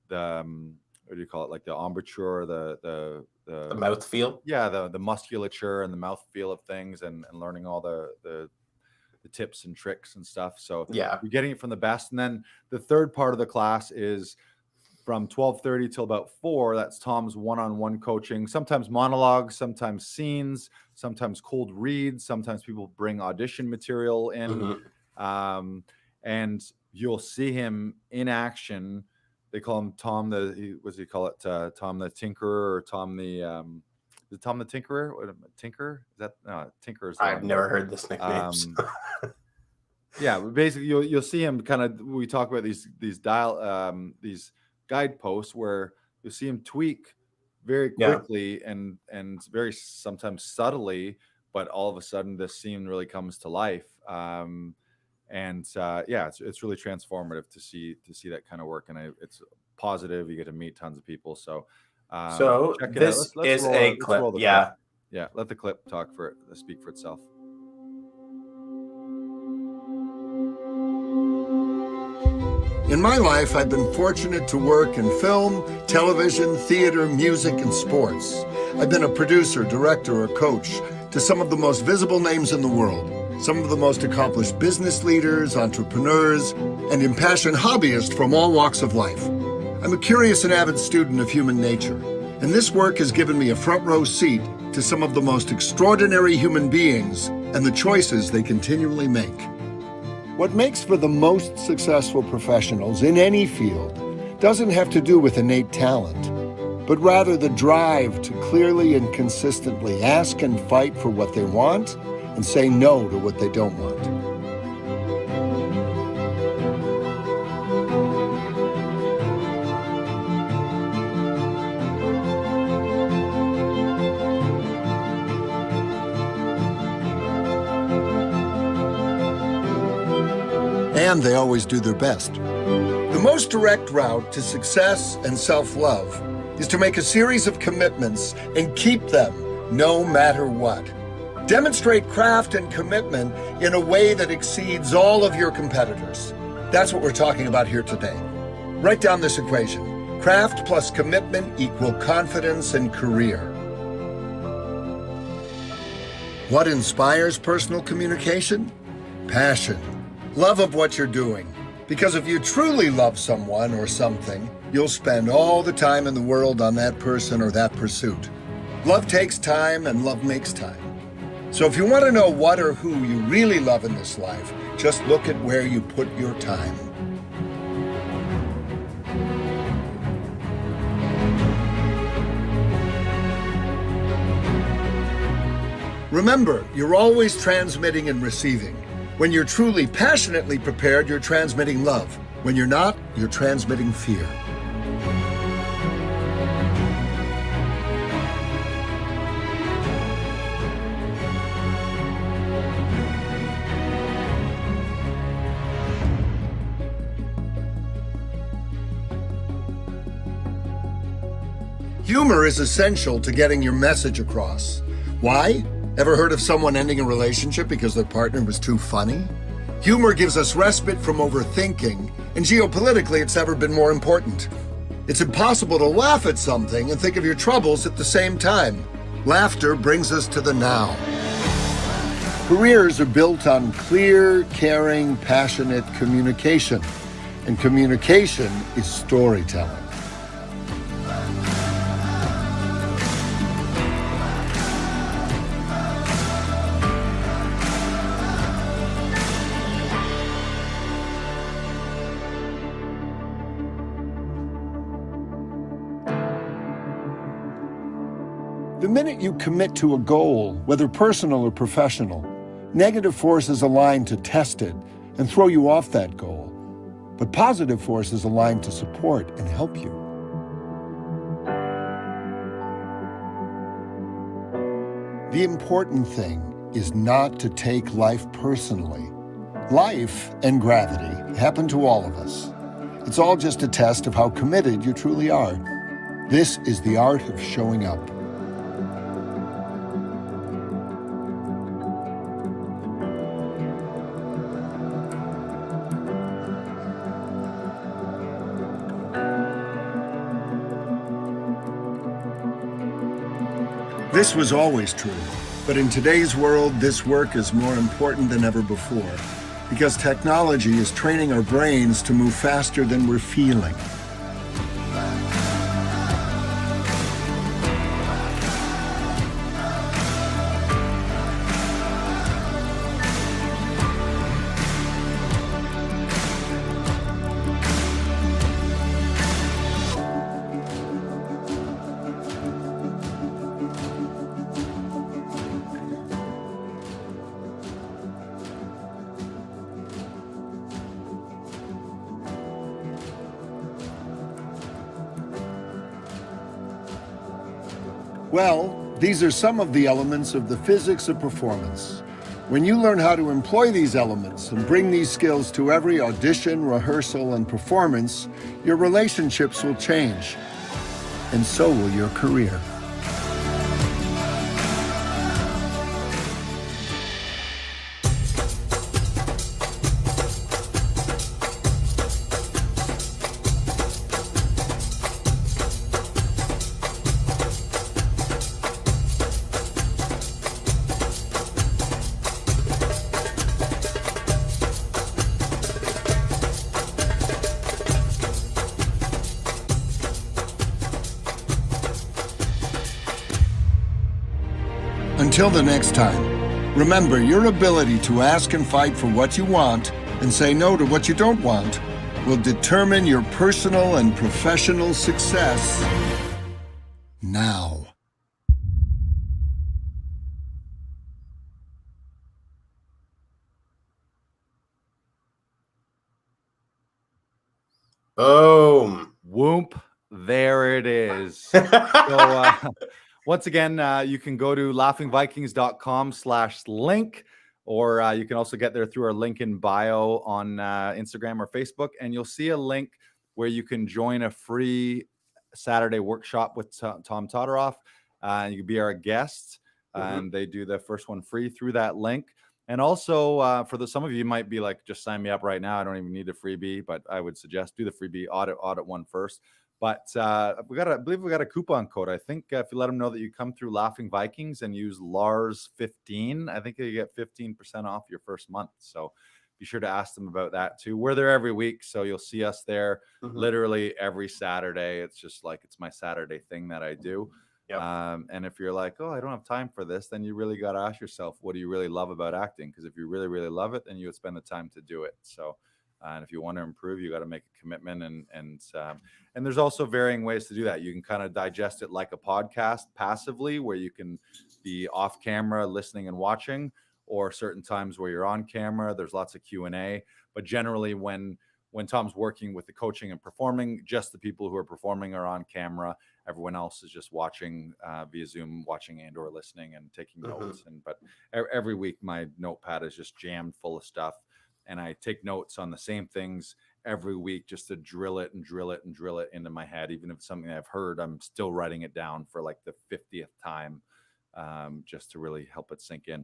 what do you call it, like the embouchure, the mouth feel. Yeah, the musculature and the mouth feel of things, and learning all the tips and tricks and stuff. So you're getting it from the best. And then the third part of the class is from 12:30 till about 4. That's Tom's one-on-one coaching, sometimes monologues, sometimes scenes, sometimes cold reads, sometimes people bring audition material in. And you'll see him in action. They call him Tom Tom the Tinkerer, or Tom the is it Tom the Tinkerer? What, Tinker? Is that Tinker? I've never heard this nickname. Yeah, basically you'll see him kind of. We talk about these guideposts where you'll see him tweak very quickly and very sometimes subtly, but all of a sudden this scene really comes to life. It's really transformative to see that kind of work, and it's positive. You get to meet tons of people. So check it this out. Is a clip. Clip. Yeah. Let the clip speak for itself. In my life, I've been fortunate to work in film, television, theater, music, and sports. I've been a producer, director, or coach to some of the most visible names in the world, some of the most accomplished business leaders, entrepreneurs, and impassioned hobbyists from all walks of life. I'm a curious and avid student of human nature, and this work has given me a front row seat to some of the most extraordinary human beings and the choices they continually make. What makes for the most successful professionals in any field doesn't have to do with innate talent, but rather the drive to clearly and consistently ask and fight for what they want and say no to what they don't want. And they always do their best. The most direct route to success and self-love is to make a series of commitments and keep them no matter what. Demonstrate craft and commitment in a way that exceeds all of your competitors. That's what we're talking about here today. Write down this equation. Craft plus commitment equal confidence and career. What inspires personal communication? Passion. Love of what you're doing. Because if you truly love someone or something, you'll spend all the time in the world on that person or that pursuit. Love takes time, and love makes time. So if you want to know what or who you really love in this life, just look at where you put your time. Remember, you're always transmitting and receiving. When you're truly passionately prepared, you're transmitting love. When you're not, you're transmitting fear. Humor is essential to getting your message across. Why? Ever heard of someone ending a relationship because their partner was too funny? Humor gives us respite from overthinking, and geopolitically it's never been more important. It's impossible to laugh at something and think of your troubles at the same time. Laughter brings us to the now. Careers are built on clear, caring, passionate communication. And communication is storytelling. The minute you commit to a goal, whether personal or professional, negative forces align to test it and throw you off that goal. But positive forces align to support and help you. The important thing is not to take life personally. Life and gravity happen to all of us. It's all just a test of how committed you truly are. This is the art of showing up. This was always true, but in today's world, this work is more important than ever before, because technology is training our brains to move faster than we're feeling. Well, these are some of the elements of the physics of performance. When you learn how to employ these elements and bring these skills to every audition, rehearsal, and performance, your relationships will change, and so will your career. Until the next time, remember your ability to ask and fight for what you want and say no to what you don't want will determine your personal and professional success now. Boom. Whoop. There it is. So, once again, you can go to laughingvikings.com/link, or you can also get there through our link in bio on Instagram or Facebook, and you'll see a link where you can join a free Saturday workshop with Tom Todoroff. You can be our guest, and they do the first one free through that link. And also, for some of you might be like, just sign me up right now. I don't even need a freebie, but I would suggest do the freebie audit one first. But I believe we got a coupon code. I think if you let them know that you come through Laughing Vikings and use Lars15, I think you get 15% off your first month. So be sure to ask them about that too. We're there every week, so you'll see us there literally every Saturday. It's just like, it's my Saturday thing that I do. Yep. And if you're like, oh, I don't have time for this, then you really got to ask yourself, what do you really love about acting? Because if you really, really love it, then you would spend the time to do it. So and if you want to improve, you got to make a commitment, and there's also varying ways to do that. You can kind of digest it like a podcast passively, where you can be off camera listening and watching, or certain times where you're on camera. There's lots of Q&A, but generally when Tom's working with the coaching and performing, just the people who are performing are on camera. Everyone else is just watching via Zoom, watching and or listening and taking notes. But every week my notepad is just jammed full of stuff. And I take notes on the same things every week just to drill it into my head. Even if it's something I've heard, I'm still writing it down for like the 50th time, just to really help it sink in.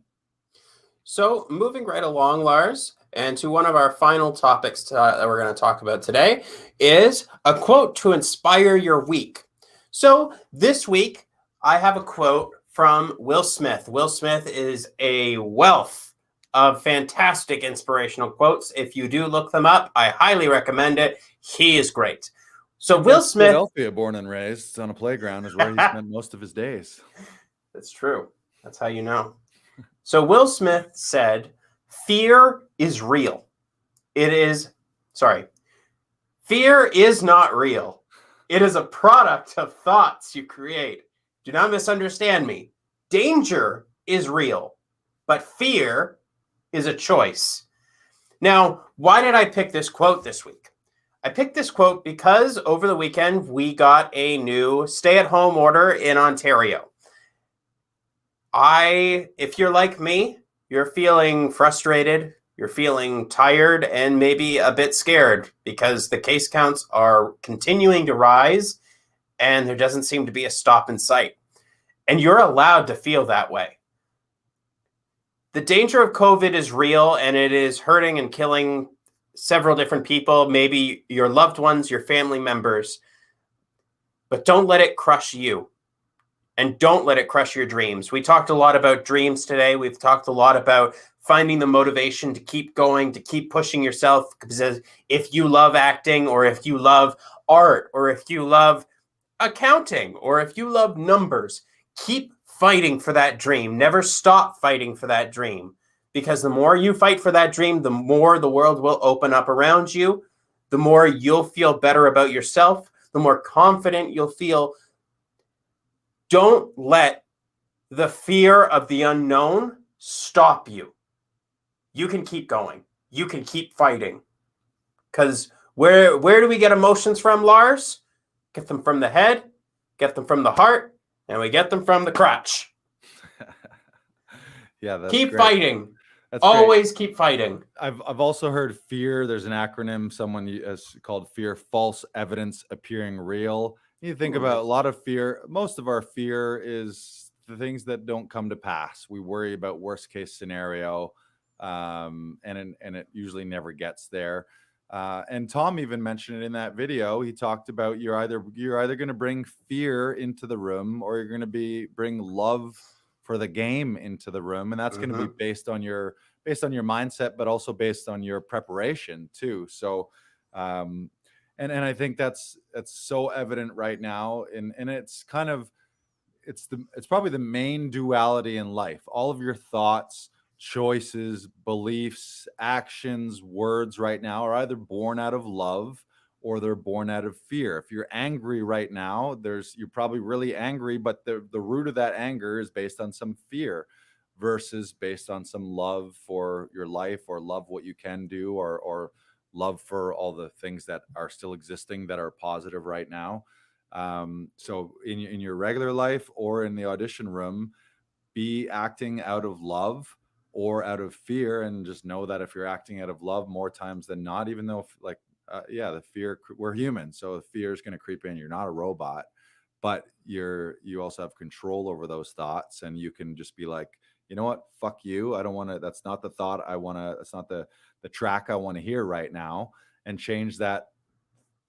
So moving right along, Lars, and to one of our final topics that we're going to talk about today is a quote to inspire your week. So this week, I have a quote from Will Smith. Will Smith is a wealth of fantastic inspirational quotes. If you do look them up, I highly recommend it. He is great. So Will Smith, Philadelphia, born and raised on a playground, is where he spent most of his days. That's true. That's how you know. So Will Smith said, fear is real. Fear is not real. It is a product of thoughts you create. Do not misunderstand me. Danger is real, but fear is a choice. Now, why did I pick this quote this week? I picked this quote because over the weekend, we got a new stay-at-home order in Ontario. If you're like me, you're feeling frustrated, you're feeling tired, and maybe a bit scared because the case counts are continuing to rise and there doesn't seem to be a stop in sight. And you're allowed to feel that way. The danger of COVID is real, and it is hurting and killing several different people, maybe your loved ones, your family members. But don't let it crush you. And don't let it crush your dreams. We talked a lot about dreams today. We've talked a lot about finding the motivation to keep going, to keep pushing yourself. Because if you love acting, or if you love art, or if you love accounting, or if you love numbers, keep fighting for that dream. Never stop fighting for that dream. Because the more you fight for that dream, the more the world will open up around you. The more you'll feel better about yourself. The more confident you'll feel. Don't let the fear of the unknown stop you. You can keep going. You can keep fighting. Because where do we get emotions from, Lars? Get them from the head, get them from the heart, and we get them from the crotch. Yeah, that's keep great. Fighting. That's always great. Keep fighting. I've also heard fear. There's an acronym someone has called fear: false evidence appearing real. You think about a lot of fear. Most of our fear is the things that don't come to pass. We worry about worst case scenario, and it usually never gets there. And Tom even mentioned it in that video. He talked about you're either going to bring fear into the room, or you're going to bring love for the game into the room, and that's going to be based on your mindset, but also based on your preparation too. So. And I think that's so evident right now, and it's kind of it's probably the main duality in life. All of your thoughts, choices, beliefs, actions, words right now are either born out of love or they're born out of fear. If you're angry right now, you're probably really angry, but the root of that anger is based on some fear versus based on some love for your life, or love what you can do, or love for all the things that are still existing that are positive right now. So in your regular life or in the audition room, be acting out of love or out of fear, and just know that if you're acting out of love more times than not, even though the fear, we're human, so the fear is going to creep in. You're not a robot, but you also have control over those thoughts, and you can just be like, you know what, fuck you. I don't want to, that's not the thought I want to, that's not the track I want to hear right now, and change that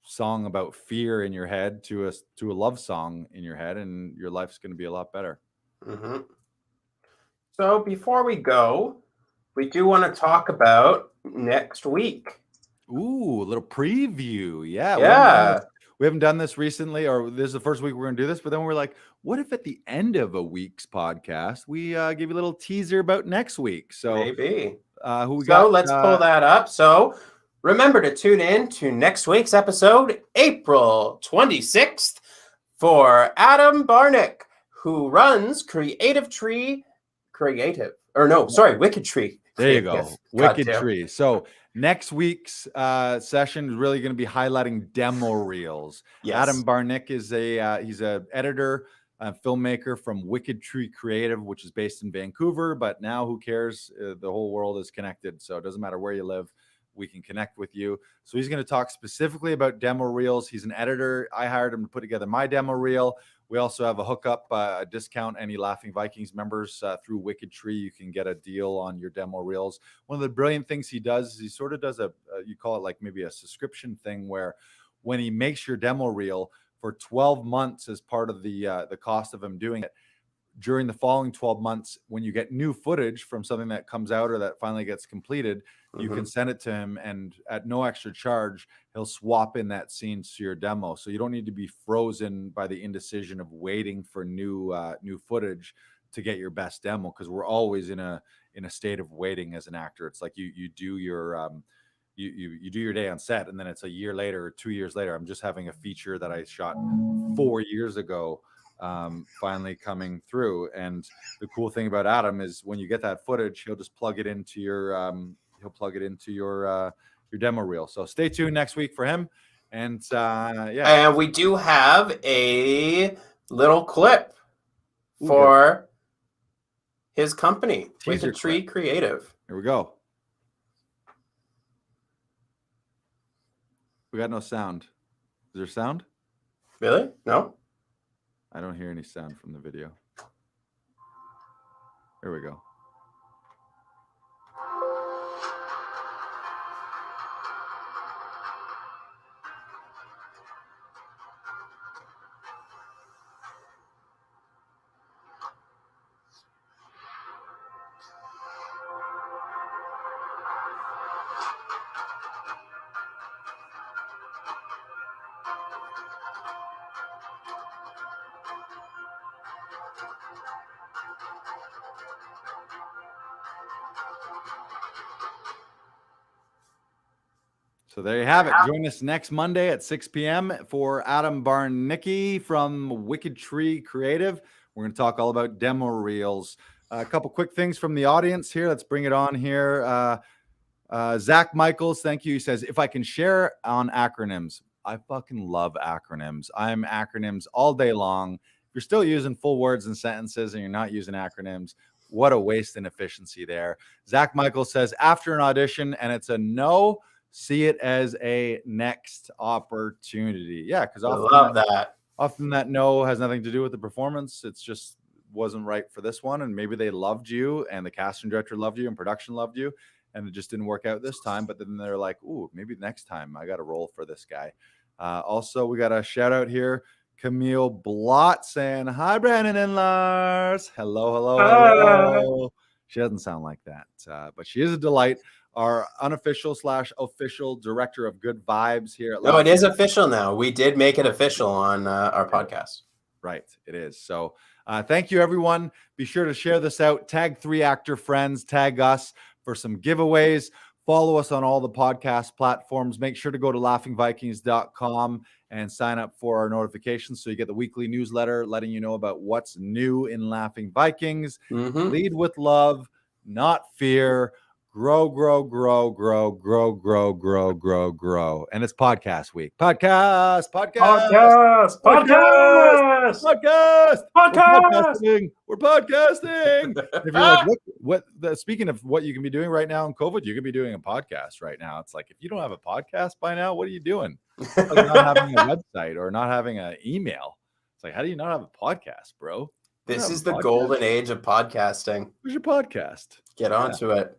song about fear in your head to a love song in your head, and your life's going to be a lot better. So before we go, we do want to talk about next week. Ooh, a little preview. Yeah. We haven't done this recently, or this is the first week we're going to do this, but then we're like, what if at the end of a week's podcast, we give you a little teaser about next week? So maybe. Let's pull that up. So remember to tune in to next week's episode, April 26th, for Adam Barnick, who runs Wicked Tree. There you go. Wicked Tree. So next week's session is really going to be highlighting demo reels. Yes. Adam Barnick is he's a editor, filmmaker from Wicked Tree Creative, which is based in Vancouver, but now who cares? The whole world is connected, so it doesn't matter where you live, we can connect with you. So he's going to talk specifically about demo reels. He's an editor. I hired him to put together my demo reel. We also have a hookup, a discount. Any Laughing Vikings members through Wicked Tree, you can get a deal on your demo reels. One of the brilliant things he does is he sort of does you call it like maybe a subscription thing, where when he makes your demo reel for 12 months as part of the cost of him doing it, during the following 12 months, when you get new footage from something that comes out or that finally gets completed, you can send it to him, and at no extra charge, he'll swap in that scene to your demo. So you don't need to be frozen by the indecision of waiting for new footage to get your best demo, because we're always in a state of waiting as an actor. It's like you do your you do your day on set, and then it's a year later or 2 years later. I'm just having a feature that I shot 4 years ago finally coming through. And the cool thing about Adam is when you get that footage, he'll just plug it into your your demo reel. So stay tuned next week for him. And and we do have a little clip for his company, Wicked Tree Creative. Here we go. We got no sound. Is there sound? Really? No? I don't hear any sound from the video. Here we go. So there you have it. Join us next Monday at 6 p.m. for Adam Barnicki from Wicked Tree Creative. We're going to talk all about demo reels. A couple quick things from the audience here. Let's bring it on here. Zach Michaels, thank you. He says, if I can share on acronyms, I fucking love acronyms. I'm acronyms all day long. If you're still using full words and sentences and you're not using acronyms, what a waste and efficiency there. Zach Michaels says, after an audition and it's a no, see it as a next opportunity. Yeah, because often that no has nothing to do with the performance. It's just wasn't right for this one, and maybe they loved you and the casting director loved you and production loved you, and it just didn't work out this time. But then they're like, ooh, maybe next time I got a role for this guy. Also, we got a shout out here. Camille Blott saying, hi, Brandon and Lars. Hello. She doesn't sound like that, but she is a delight. Our unofficial / official director of good vibes here at it is official now. We did make it official on our podcast. Right, it is. So thank you, everyone. Be sure to share this out. Tag 3 actor friends. Tag us for some giveaways. Follow us on all the podcast platforms. Make sure to go to laughingvikings.com and sign up for our notifications so you get the weekly newsletter letting you know about what's new in Laughing Vikings. Lead with love, not fear. Grow. And it's podcast week. Podcast. We're podcasting. If you're like, speaking of what you can be doing right now in COVID, you could be doing a podcast right now. It's like, if you don't have a podcast by now, what are you doing? Like not having a website or not having an email. It's like, how do you not have a podcast, bro? This is the golden age of podcasting. Where's your podcast? Get onto it.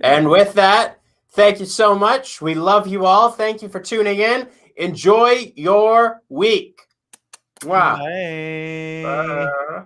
And with that, thank you so much. We love you all. Thank you for tuning in. Enjoy your week. Wow. Bye.